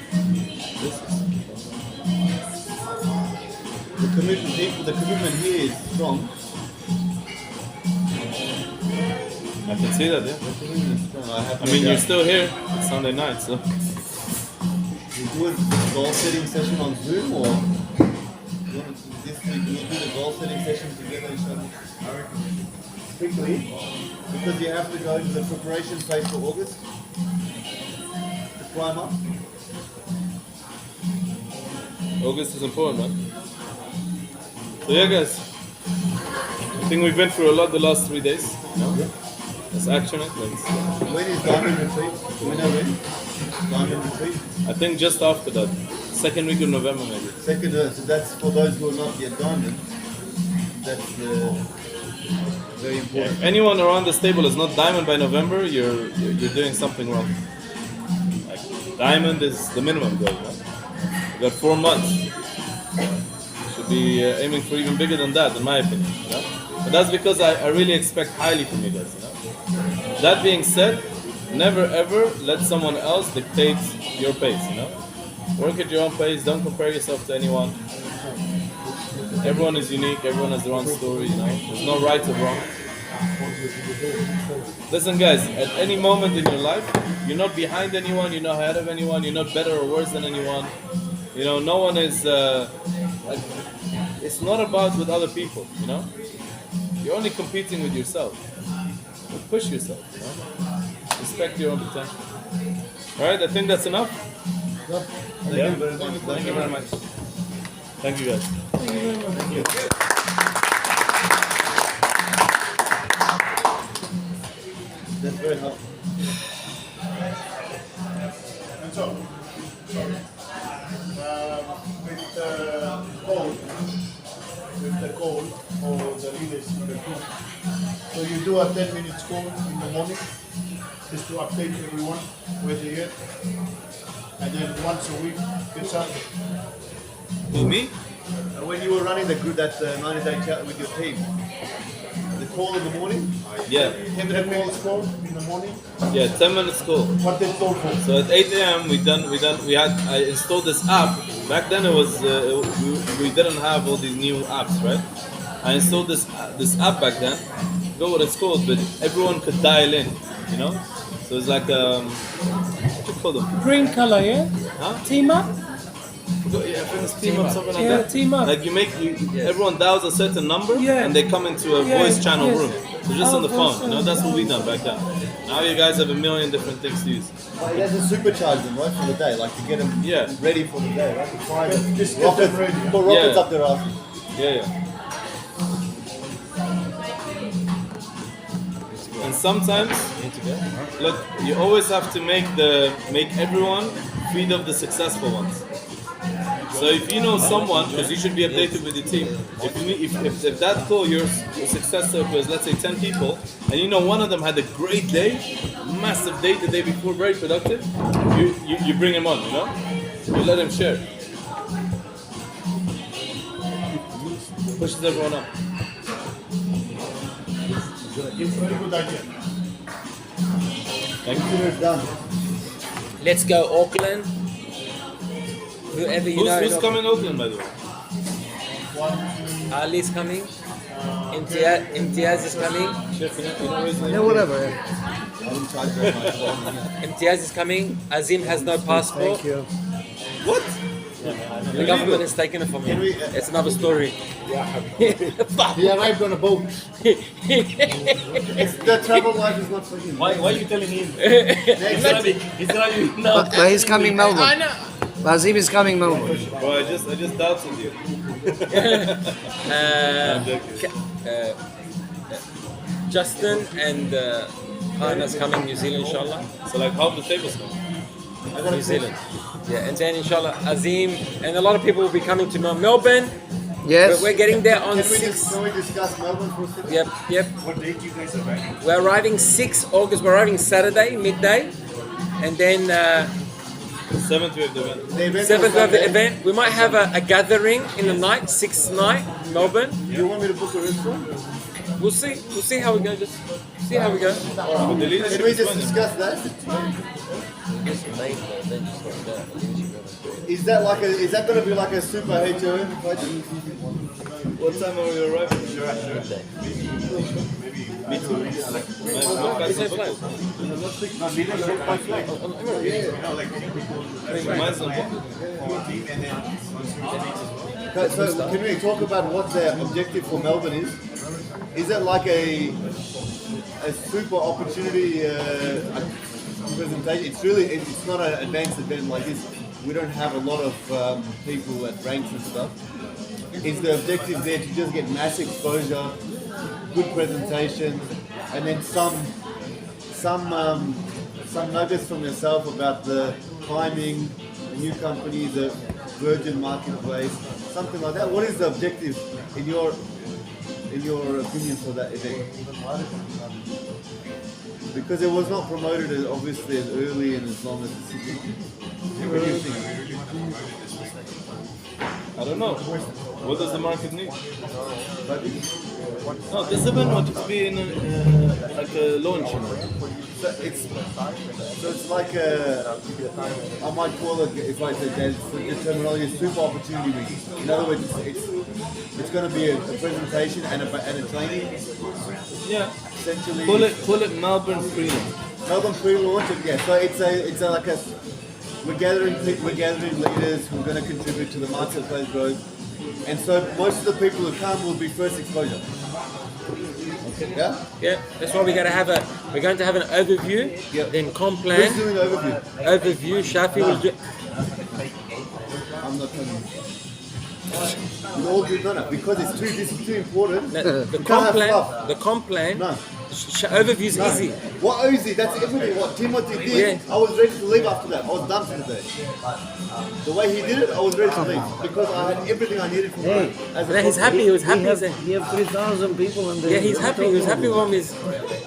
The commitment here is strong. I can see that, yeah. The commitment is strong. I mean, you're still here. It's Sunday night, so. We do a goal setting session on Zoom, or this week we'll do the goal setting session together. I reckon quickly, because you have to go to the preparation phase for August to climb up. August is important, man. So yeah, guys. I think we've been through a lot the last 3 days. No? Let's action it. When is Diamond Retreat? Do we know when? Diamond Retreat? I think just after that. Second week of November, maybe. Second, so that's for those who are not yet Diamond. That's very important. If anyone around this table is not diamond by November, you're doing something wrong. Like, diamond is the minimum goal. Right? You got 4 months. Should be aiming for even bigger than that, in my opinion. You know? But that's because I really expect highly from you guys. You know? That being said, never ever let someone else dictate your pace. You know, work at your own pace. Don't compare yourself to anyone. Everyone is unique. Everyone has their own story. You know, there's no right or wrong. Listen, guys. At any moment in your life, you're not behind anyone. You're not ahead of anyone. You're not better or worse than anyone. You know, no one is. It's not about with other people. You know, you're only competing with yourself. Push yourself. You know? Respect your own potential. All right. I think that's enough. Thank you very much. Thank you very much. Thank you, guys. Thank you. That's very helpful. And so, with the call or the leaders in the group. So you do a 10-minute call in the morning just to update everyone where they are. And then once a week, it's up. Who, me? When you were running the group, that 90-day chat with your team, the call in the morning, Yeah. 10 minutes call in the morning. Yeah. 10 minutes call. What they call for? So at 8 a.m. I installed this app. Back then it was we didn't have all these new apps, right? I installed this app back then. I forgot what it's called, but everyone could dial in, you know. So it's like what do you call them? Green color, yeah? Huh? Team up? Yeah, I think it's team up, something like Yeah, that. team up. Like everyone dials a certain number, Yeah. and they come into a Yeah, voice channel yes. room. So just on the phone, voice you know. That's what we done back then. Now you guys have a million different things to use. that's a supercharge them, right, for the day, like to get them Yeah. ready for the day, right? To find Just get them ready. Put rockets Yeah. up their asses. Yeah. And sometimes, look, you always have to make everyone feed off the successful ones. So if you know someone, because you should be updated with your team, if that call your success circle is, let's say, 10 people, and you know one of them had a great day, massive day the day before, very productive, you bring him on, you know? You let him share. Pushes everyone up. Very good idea. Thank you. Consider it done. Let's go Auckland. Whoever you know. Who's coming Oakland, by the way? Ali's coming. Imtiaz is coming. Chef, you know his name? Yeah, whatever. I didn't charge very much. Imtiaz is coming. Azim has no passport. Thank you. What? The government has taken it from me. It's another story. He arrived on a boat. The travel life is not for him. Why are you telling him? He's driving. No. But he's coming Melbourne. Azim is coming Melbourne. Bro, I just doubted you. Justin and Hana's coming New Zealand, inshallah. So like, how the tables go? New Zealand. Yeah, and then inshallah Azim and a lot of people will be coming to Melbourne. Yes. We're getting there on Can we 6. discuss Melbourne for a second? Yep. What date you guys are arriving? We're arriving 6 August. We're arriving Saturday midday, and then 7th we have the event. The event 7th was we have the Saturday. event. We might have a gathering in the night, 6th night, Melbourne. Do you want me to book a restaurant? We'll see. We'll see how we go. Just see how we go. But the leadership Can we is just fine. discuss that? Is that going to be like a super HOM? What time are we arriving? Me too. What Is there a flight? flight? Mine's on book. So can we talk about what the objective for Melbourne is? Is it like a super opportunity presentation? It's not an advanced event like this. We don't have a lot of people at ranks and stuff. Is the objective there to just get mass exposure, good presentation, and then some nuggets from yourself about the timing, the new company, the virgin marketplace, something like that? What is the objective in your opinion for that event? Because it was not promoted as obviously as early and as long as the city. What do you think? I don't know. What does the market need? But No, this event wanted to be in like a launch. You know? it's like I might call it, if I say that, the terminology is super opportunity week. In other words, it's going to be a presentation and a training, Yeah. essentially. Call it Melbourne Freelance. Melbourne pre-launch, yeah. So we're gathering leaders who are going to contribute to the marketplace growth, and so most of the people who come will be first exposure. Yeah. Yeah, that's why we're going to have an overview, Yep. then comp Who's plan, doing the overview? Shafi will do. I'm not telling you. We all do no, because this is too important. No, the You can't comp have plan, fluff. the comp plan, No. overview is No. easy. What easy? That's everything. What Timothy did, Yeah. I was ready to leave after that. I was done for the day. The way he did it, I was ready to leave because I had everything I needed from him. Yeah, he's happy. He was happy. He said, You have 3,000 people and yeah, he's happy. He was happy from his.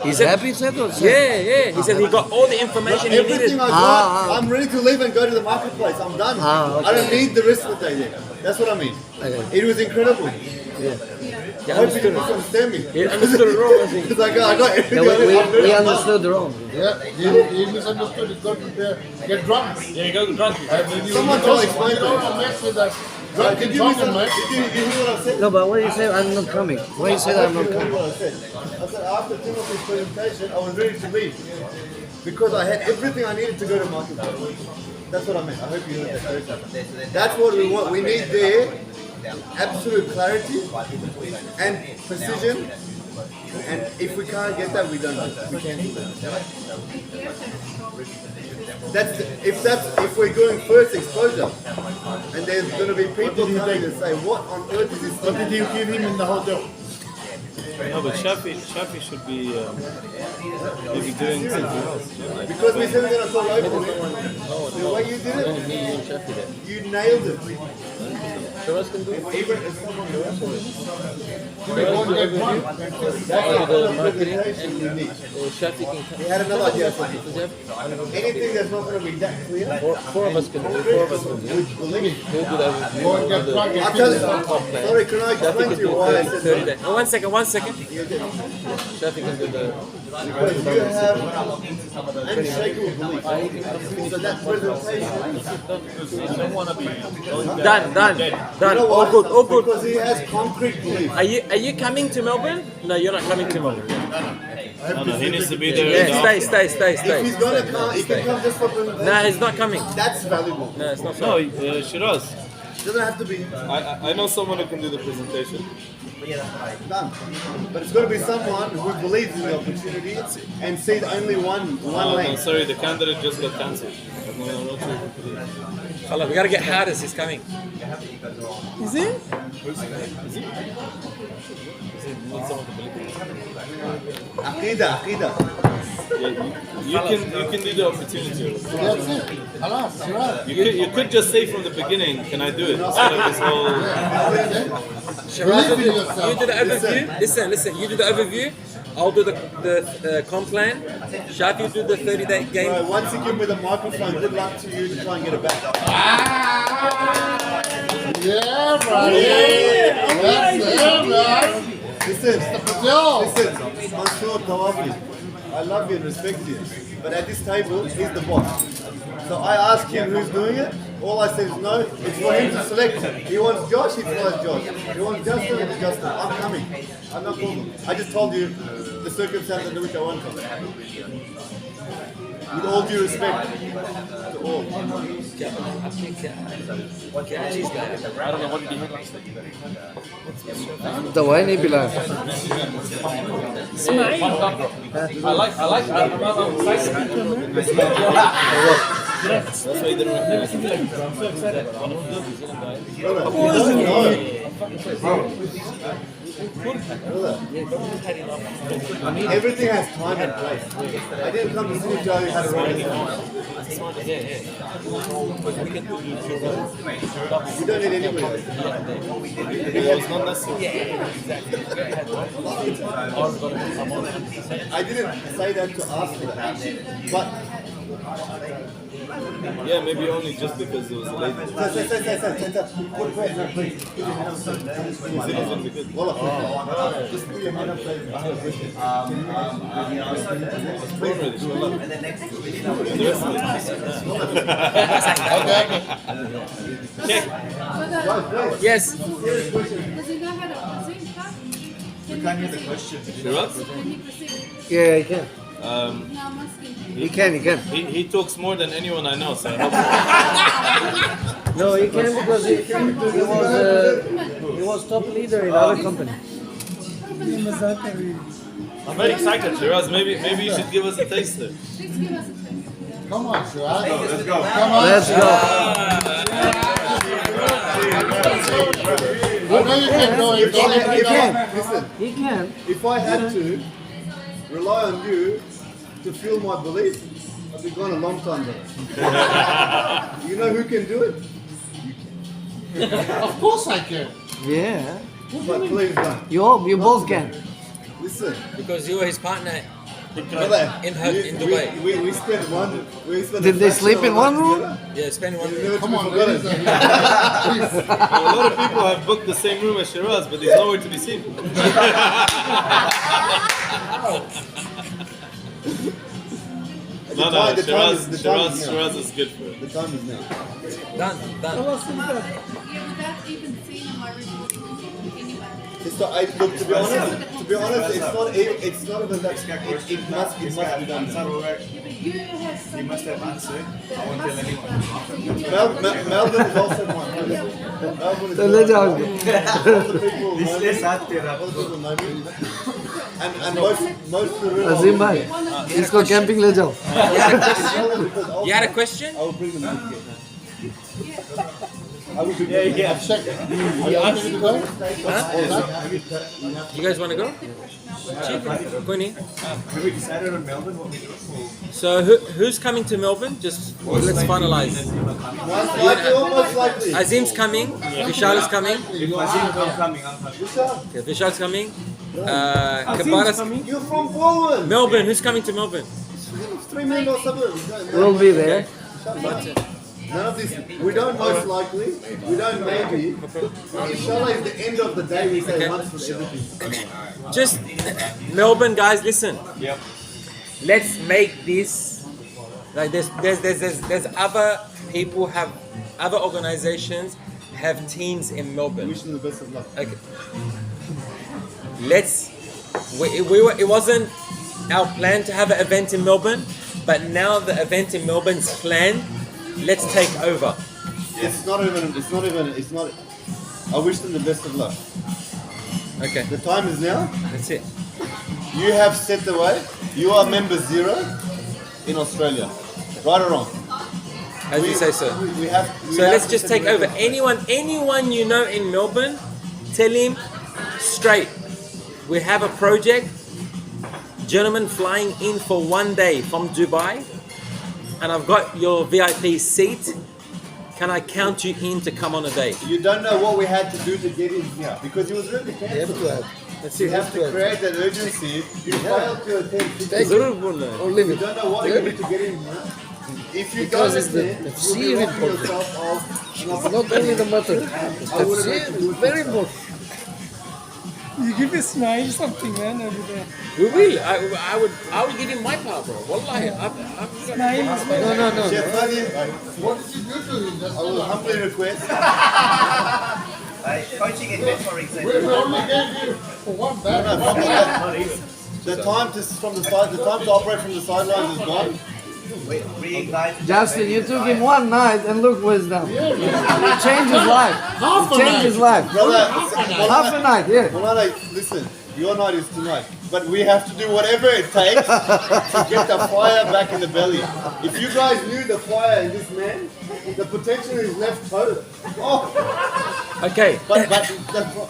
He's happy, said or said? Yeah. He said he got all the information he Everything needed. I got, I'm ready to leave and go to the marketplace. I'm done. Okay. I don't need the rest of the day there. That's what I mean. Okay. It was incredible. You I hope you understood didn't it. misunderstand me. He understood it wrong, I think. Because I got everything. Yeah, I needed. I'm we ready. I'm done. understood wrong. Yeah, he misunderstood. He's got to get drunk. Yeah, you go drunk. Someone told explain You to don't me. want to mess with us. Right, Did did you hear what I said? No, but when you say I'm not coming, when you said I'm not Hear coming, what I said. I said after Timothy's presentation, I was ready to leave because I had everything I needed to go to marketplace. That's what I meant. I hope you heard that correctly. That's what we want. We need there absolute clarity and precision. And if we can't get that, we don't. We can't do that. If we're going first exposure, and there's going to be people coming to say, "What on earth is this?" What did you give him in the hotel? No, but Shafi should be maybe doing something else. Because we said we're going to call over it. The way you did it, you nailed it. Even if someone else that's the presentation you need. He had another idea. Anything that's not going to be that clear, Four of us can do. Four of us can do. believe me. We'll do that. Go and get drunk. I'll tell you. Sorry, can I explain to you why I said 30 that? days. Oh, 1 second. Shafi can do the. Because you have unshakable belief. So that presentation, Done. All good. because he has concrete belief. Are you coming to Melbourne? No, you're not coming to Melbourne. No, he needs to be there. Yeah, stay. If he's going to come, he can come just for presentation. No, he's not coming. That's valuable. No, it's not. No, Shiraz. Doesn't have to be I know someone who can do the presentation. done. But it's got to be someone who believes in the opportunity and sees only one No, lane. sorry, the candidate just got cancelled. No, no, no. Hala, we gotta get Hardest, he's coming. Is it? Aqidah. Yeah, you can do the opportunity. That's it. Halas, Shiraz. You could just say from the beginning, can I do it? Instead of this whole. Shiraz, Believe in you yourself. do the overview. Listen, you do the overview. I'll do the comp plan. Shaf, you do the 30-day game. Bro, once you give me the microphone, good luck to you to try and get it back. Yeah, buddy. That's it, man. Listen, Yo. Mansoor Tawafi, I love you and respect you, but at this table, he's the boss. So I ask him who's doing it, all I say is no, it's for him to select. He wants Josh, he flies Josh. He wants Justin, it's Justin. I'm coming. I'm not problem. I just told you the circumstance under which I won't come. With all due respect to all. I think she's got it. I don't know what did you have. The wine he belongs. I like. That's why he didn't recognize me. Everything has time and place. I didn't come to see you tell you how to run it. You don't need anybody. It was not necessary. I didn't say that to ask for that. But Yeah, maybe only just because it was a lady. just put your hand up, please. Already, so look. And the rest of it. Yes. Does he know how to present that? We can't hear the question. Shiraz? Can he present? Yeah, he can. No, I'm asking him. He can. He talks more than anyone I know, so I hope. No, he can because he was top leader in other company. I'm very excited, Shiraz. Maybe you should give us a taster. Please give us a taste. Come on, Shiraz. Let's go. Come on. Let's go. I know you can go. You can. Listen, He can. if I had to rely on you to fuel my belief, I'd be gone a long time ago. You know who can do it? Of course I can. Yeah. But please don't. You both can. Listen, Because you were his partner. brother, In Dubai. we spent one. We spent Did a they fraction sleep of in a one month room? together. Yeah, spending one. Never to Come be on, forgotten. ladies and gentlemen. Please. A lot of people have booked the same room as Shiraz, but he's nowhere to be seen. No, The time is now. Shiraz is good for it. The time is now. Done. Yeah, without even seeing my report. Anyway. It's not, look, to be honest, it's not even that. It must be done. You have You some. must have answered. I won't tell anyone. Melbourne is also one. Melbourne is चले जाओ all the people know me. All the people know me. And most Peruvians. अजीम भाई इसको camping ले जाओ. You had a question? I will bring them to get. Check. Are you asking me to go? You guys want to go? Queenie. Have we decided on Melbourne what we do? So who's coming to Melbourne? Just let's finalize. Almost likely. Azim's coming. Vishal is coming. I'm coming. Okay, Vishal's coming. Kabara's You're from Poland. Melbourne. Who's coming to Melbourne? 3 million or something. We'll be there. None of this. We don't most likely. We don't maybe. Inshallah is the end of the day. We say once for everything. Just Melbourne guys, listen. Yep. Let's make this like there's other people have other organizations have teams in Melbourne. Wish them the best of luck. Okay. It wasn't our plan to have an event in Melbourne, but now the event in Melbourne's planned. Let's take over. It's not even. I wish them the best of luck. Okay, The time is now. that's it. You have set the way. You are member zero in Australia. Right or wrong? As you say so. We have. So let's just take over. Anyone you know in Melbourne, tell him straight. We have a project. Gentlemen flying in for 1 day from Dubai, and I've got your VIP seat. Can I count you in to come on a day? You don't know what we had to do to get in here because it was really You have cancelled. to have. That's You it. have to create that urgency. You failed to attend. Take it Zurul or leave You it. don't know what you need to get in here. If you Because don't it's the attend, FC you'll be is robbing important. yourself of It's not only the matter. FC is very important. You give a smile something, man, over there. We will. I would give him my power, bro. Wallahi. I've Smile, smile. No. Chef Fadi, what did you do to him? I will humbly request. Coaching and mentoring. We only gave you for one bag. The time to operate from the sidelines is gone. Reignite. Justin, you took him one night and look where it's done. You changed his life. Half a You changed his life. Brother, Half a night, yeah. Malala, listen, your night is tonight. But we have to do whatever it takes to get the fire back in the belly. If you guys knew the fire in this man, the potential is left toe. Oh, Okay. but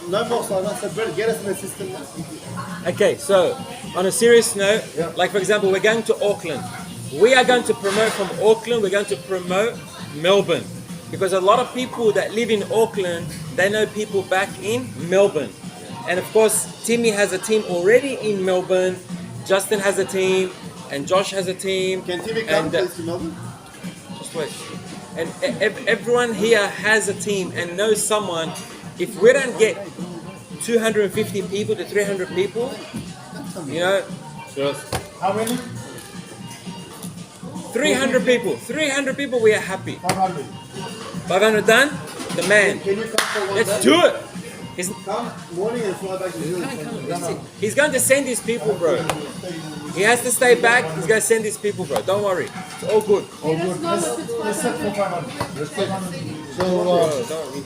no more silence. So Brett, get us in the system now. Okay, so on a serious note, like for example, we're going to Auckland. We are going to promote from Auckland, we're going to promote Melbourne. Because a lot of people that live in Auckland, they know people back in Melbourne. And of course, Timmy has a team already in Melbourne, Justin has a team, and Josh has a team. Can Timmy come and, please to Melbourne? just wait. And everyone here has a team and knows someone. If we don't get 250 people to 300 people, you know, How many? 300 people, we are happy. 500. 500 done? The man. Can you come for one Let's day? do it. Come morning and fly back to New Zealand. He's going to send his people, bro. He has to stay back. He's going to send his people, bro. Don't worry. It's all good. All good. Let's set for 500. Let's take 100. So, Bro, don't.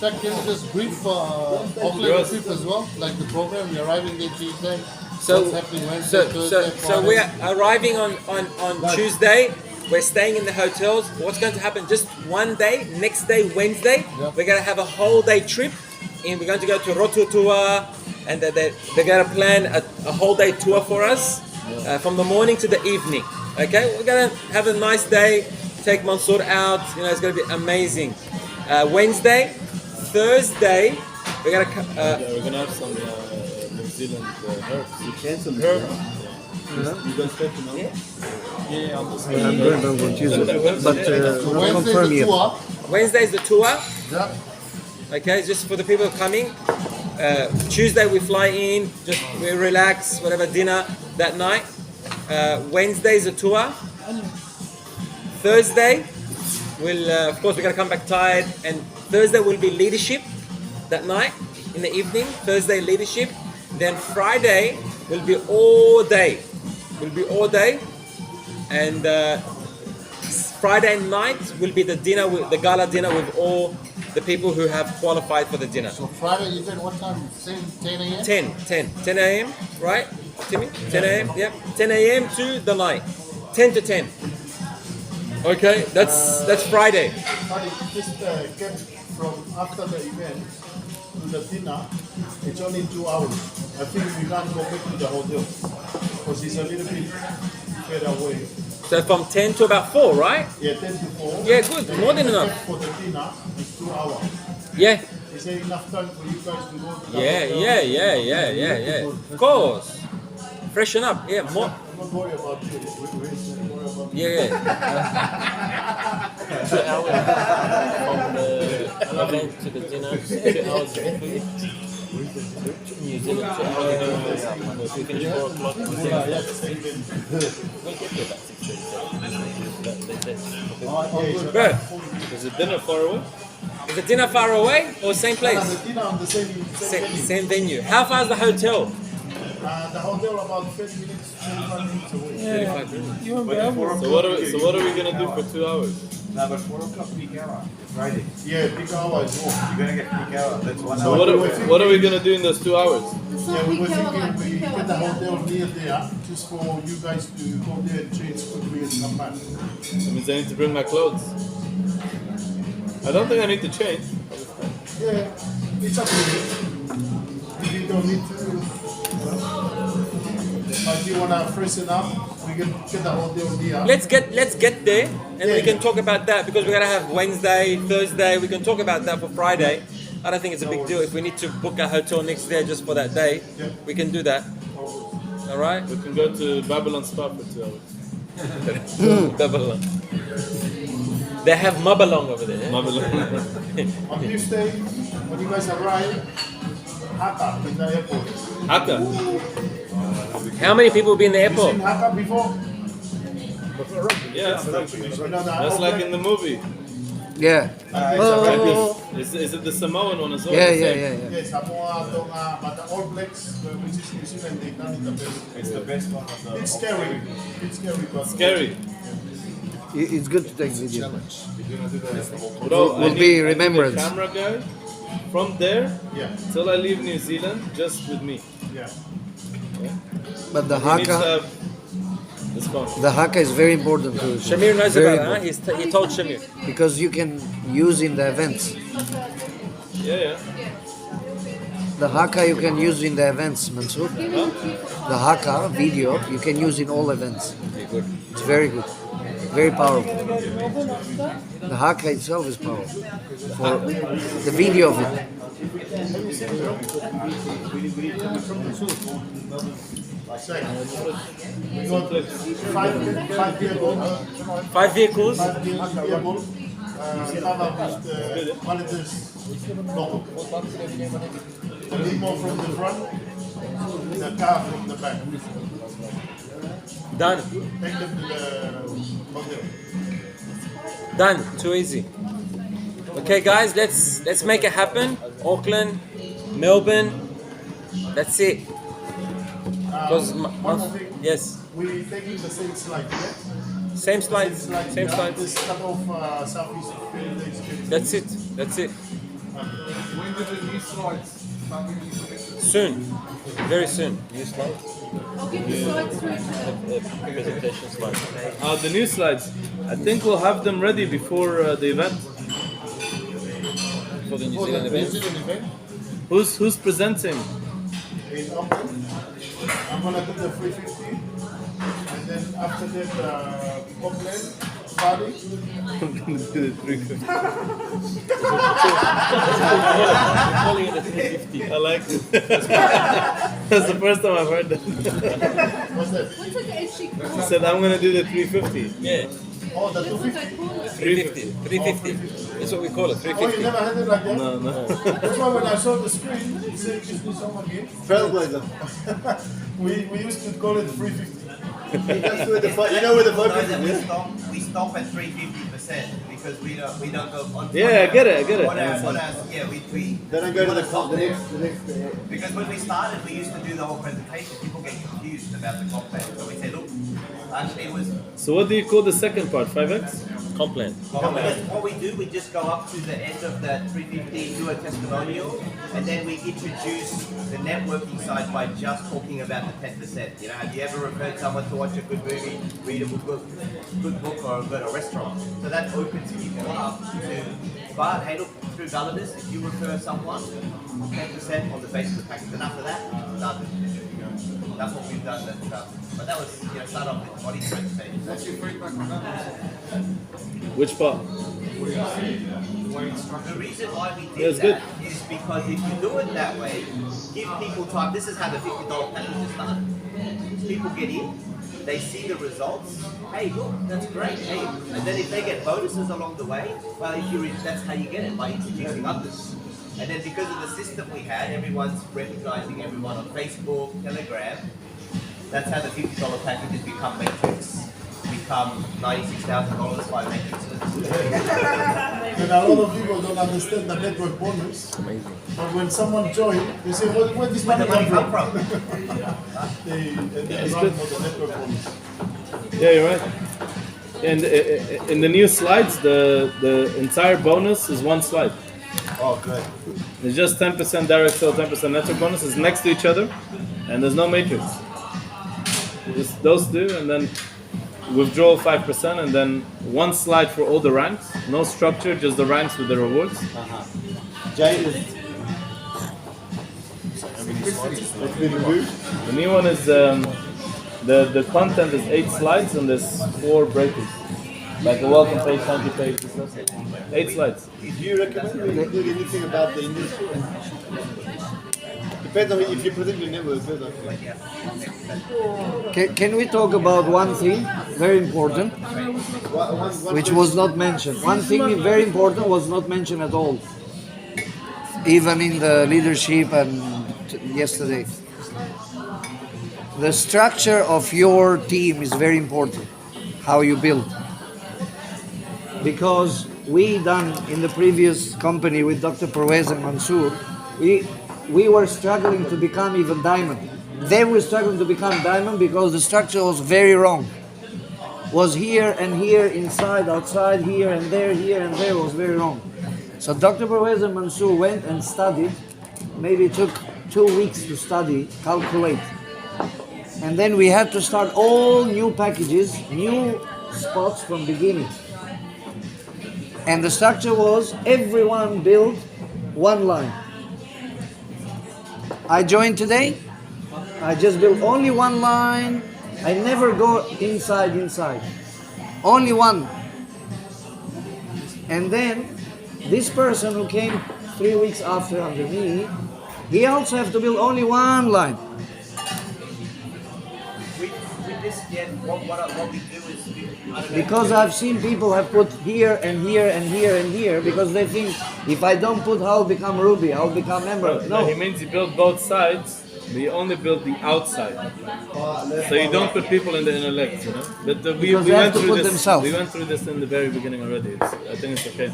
Shaq, can you just brief Auckland trip as well? Like the program, you're arriving there Tuesday. So, What's happening Wednesday, Thursday, so Friday? we are arriving on Tuesday. We're staying in the hotels. What's going to happen? Just one day. Next day, Wednesday, we're going to have a whole day trip. And we're going to go to Rotorua, and they're going to plan a whole day tour for us from the morning to the evening. Okay, we're going to have a nice day. Take Mansour out. You know, it's going to be amazing. Wednesday, Thursday, we're going to. We're gonna have some New Zealand herbs. You cancel herb. You guys stay to Melbourne? Yeah, on the I'm going Tuesday. But not Wednesday confirmed the yet. tour. Wednesday is the tour. Yeah. Okay, just for the people coming. Tuesday we fly in, just we relax, whatever, dinner that night. Wednesday is a tour. Thursday, of course we're gonna come back tired, and Thursday will be leadership that night in the evening. Thursday leadership, then Friday will be all day. And Friday night will be the dinner, the gala dinner with all the people who have qualified for the dinner. So Friday, you said what time? Same 10 a.m.? 10 a.m. right, Timmy? 10 a.m. Yep, 10 a.m. to the night, 10 to 10. Okay, that's Friday. Friday, just get from after the event to the dinner. It's only 2 hours. I think we can't go back to the hotel because it's a little bit further away. So from 10 to about 4, right? Yeah, 10 to 4. Yeah, good, more than enough. For the dinner, it's 2 hours. Yeah, Is there enough time for you guys to go to the yeah. Of course. Freshen up, yeah, more. I'm not worried about you. We're worried about Yeah. 2 hours from the event to the dinner, 2 hours before. New Zealand, 2 hours. We finish 4 o'clock. We'll get there about 6:30. Bro, Is the dinner far away? is the dinner far away or same place? the dinner on the same venue. Same venue. How far is the hotel? The hotel about 30 minutes, 25 minutes away. Yeah. You won't be able. So what are we gonna do for 2 hours? No, but 4 o'clock peak hour. Friday. Yeah, peak hour is off. You're gonna get peak hour. That's 1 So hour. what are we gonna do in those 2 hours? It's Yeah, not we were peak hour thinking like we peak hour. get the hotel near there just for you guys to go there and change quickly and come back. That means I need to bring my clothes. I don't think I need to change. Yeah, it's up to you. If you don't need to, if you wanna freshen up, we can get the hotel there. Let's get there, and we Yeah. can talk about that because we're gonna have Wednesday, Thursday. We can talk about that for Friday. I don't think it's a big deal. If we need to book a hotel next day just for that day, Yeah. we can do that. All right. We can go to Babylon Spa for 2 hours. Babylon. They have Mabalong over there. Yeah? Babylon. On Tuesday, when you guys arrive, Haka in the airport. Haka. How many people will be in the You airport? seen Haka before? Yeah, You know the that's like in the movie. Yeah. Is it the Samoan one as well? Yeah, The yeah, same? yeah, yeah. Yes, Samoa, Tonga, but the All Blacks, which is New Zealand, they done it the best. It's the best one of the. It's scary. It's scary, but Scary. It's good to take video. Bro, I Will need- be I need a remembrance. camera guy from there yeah, till I leave New Zealand, just with me. yeah. But the He needs to haka, have this phone. the haka is very important to Shamir knows very about it, huh? He told Shamir. because you can use in the events. Yeah, yeah. The haka you can use in the events, Mansoor. The haka video you can use in all events. It's very good, very powerful. The haka itself is powerful. For the video of it. We got five vehicles, 5 vehicles. covered with the Validus logo. The limo from the front, the car from the back. Done. Take them to the hotel. Done. Too easy. Okay, guys, let's make it happen. Auckland, Melbourne. That's it. Because One more thing, yes, we taking the same slide, yeah? same slides, same yeah? slides. This cut off Southeast Heritage. That's it. That's it. When do the new slides start being used? Soon, very soon. New slide. I'll give you slides through to Presentation slide. The new slides. I think we'll have them ready before the event. For the New For Zealand the New event. Zealand event Who's presenting? in Auckland. I'm gonna do the 350, and then after that, Auckland party. I'm gonna do the 350. Calling it a 350. I like it. That's the first time I've heard that. What's that? What's it actually He called? said I'm gonna do the 350. Yeah, Oh, the That's what 250. I call it. 350. 350. That's what we call it. Oh, you 350. never had it like that? No, no. That's why when I saw the screen, it said just do some again. Trailblazer. We used to call it 350. That's where the you know where the Although focus that is. we stop at 350% because we don't go on. Yeah, I get it, I get it. On our, yeah, we They don't go to the stop the there. next. Because when we started, we used to do the whole presentation. People get confused about the comp plan. So we say, look, actually it was So what do you call the second part? 5x? Complan. what we do, we just go up to the end of that 350, do a testimonial, and then we introduce the networking side by just talking about the 10%. You know, have you ever referred someone to watch a good movie, read a good book, or go to a restaurant? So that opens people up to, but hey, look, through Validus, if you refer someone, 10% on the basis of the package. And after that, done. That's what we've done. But that was, start off with body presentation. What's your feedback on that? Which part? The reason why we Yeah, did it's good. that is because if you do it that way, give people time. This is how the $50 package is done. People get in, they see the results. Hey, look, that's great. Hey, and then if they get bonuses along the way, well, that's how you get it, by introducing others. And then because of the system we had, everyone's recognizing everyone on Facebook, Telegram. That's how the $50 packages become matrix. Become $96,000 by matrix. And a lot of people don't understand the network bonus. Amazing. But when someone joins, they say, where this Where money the money come come from? from? They run for the network bonus. Yeah, you're right. In the new slides, the entire bonus is one slide. Oh, great. It's just 10% direct sale, 10% network bonus. It's next to each other, and there's no matrix. Just those two, and then withdrawal 5%, and then one slide for all the ranks. No structure, just the ranks with the rewards. Jay is. It's been removed. The new one is the content is 8 slides, and there's 4 breakers. Like a welcome page, thank you page, and stuff. 8 slides. Do you recommend we include anything about the industry? Depends on if you present your network. Can we talk about one thing very important, which was not mentioned? One thing very important was not mentioned at all, even in the leadership and yesterday. The structure of your team is very important, how you build. Because we done in the previous company with Dr. Pervez and Mansour, we were struggling to become even diamond. They were struggling to become diamond because the structure was very wrong. Was here and here, inside, outside, here and there was very wrong. So Dr. Pervez and Mansour went and studied. Maybe it took 2 weeks to study, calculate. And then we had to start all new packages, new spots from beginning. And the structure was everyone built one line. I joined today. I just built only one line. I never go inside. Only one. And then this person who came 3 weeks after under me, he also have to build only one line. With this, yeah, what we do is, I don't know, Because I've seen people have put here and here and here and here because they think if I don't put, I'll become ruby, I'll become emerald. No, No, he means you build both sides, but you only build the outside. So you don't put people in the inner legs, you know. But we Because they have went to through put this. themselves. We went through this in the very beginning already. I think it's okay.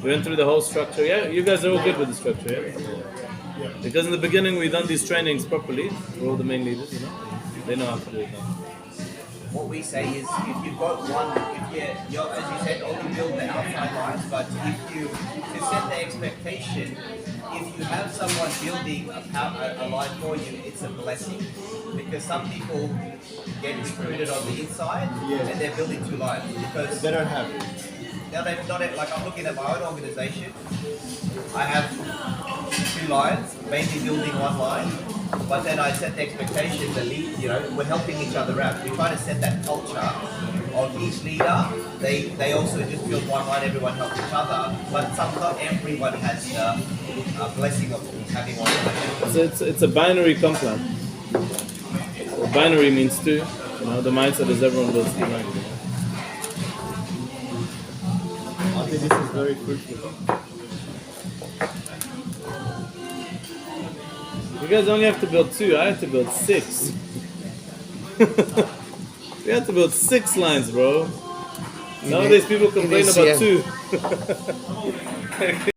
We went through the whole structure. Yeah, you guys are all good with the structure, yeah. Because in the beginning we done these trainings properly for all the main leaders, you know. They know how to do it now. what we say is if you've got one, if you're as you said, only build the outside lines, but if you to set the expectation, if you have someone building a line for you, it's a blessing. Because some people get recruited on the inside and they're building 2 lines because They don't have it. now they've not like I'm looking at my own organization. I have 2 lines, mainly building 1 line. But then I set the expectation, the lead, we're helping each other out. We try to set that culture of each leader. They also just build 1 line, everyone helps each other. But sometimes everyone has a blessing of having 1 line. So it's a binary complan. So binary means 2. You know, the mindset is everyone builds 2 lines. You know? I think this is very fruitful. You guys only have to build 2. I had to build 6. We had to build 6 lines, bro. Nowadays people complain about ACM. 2.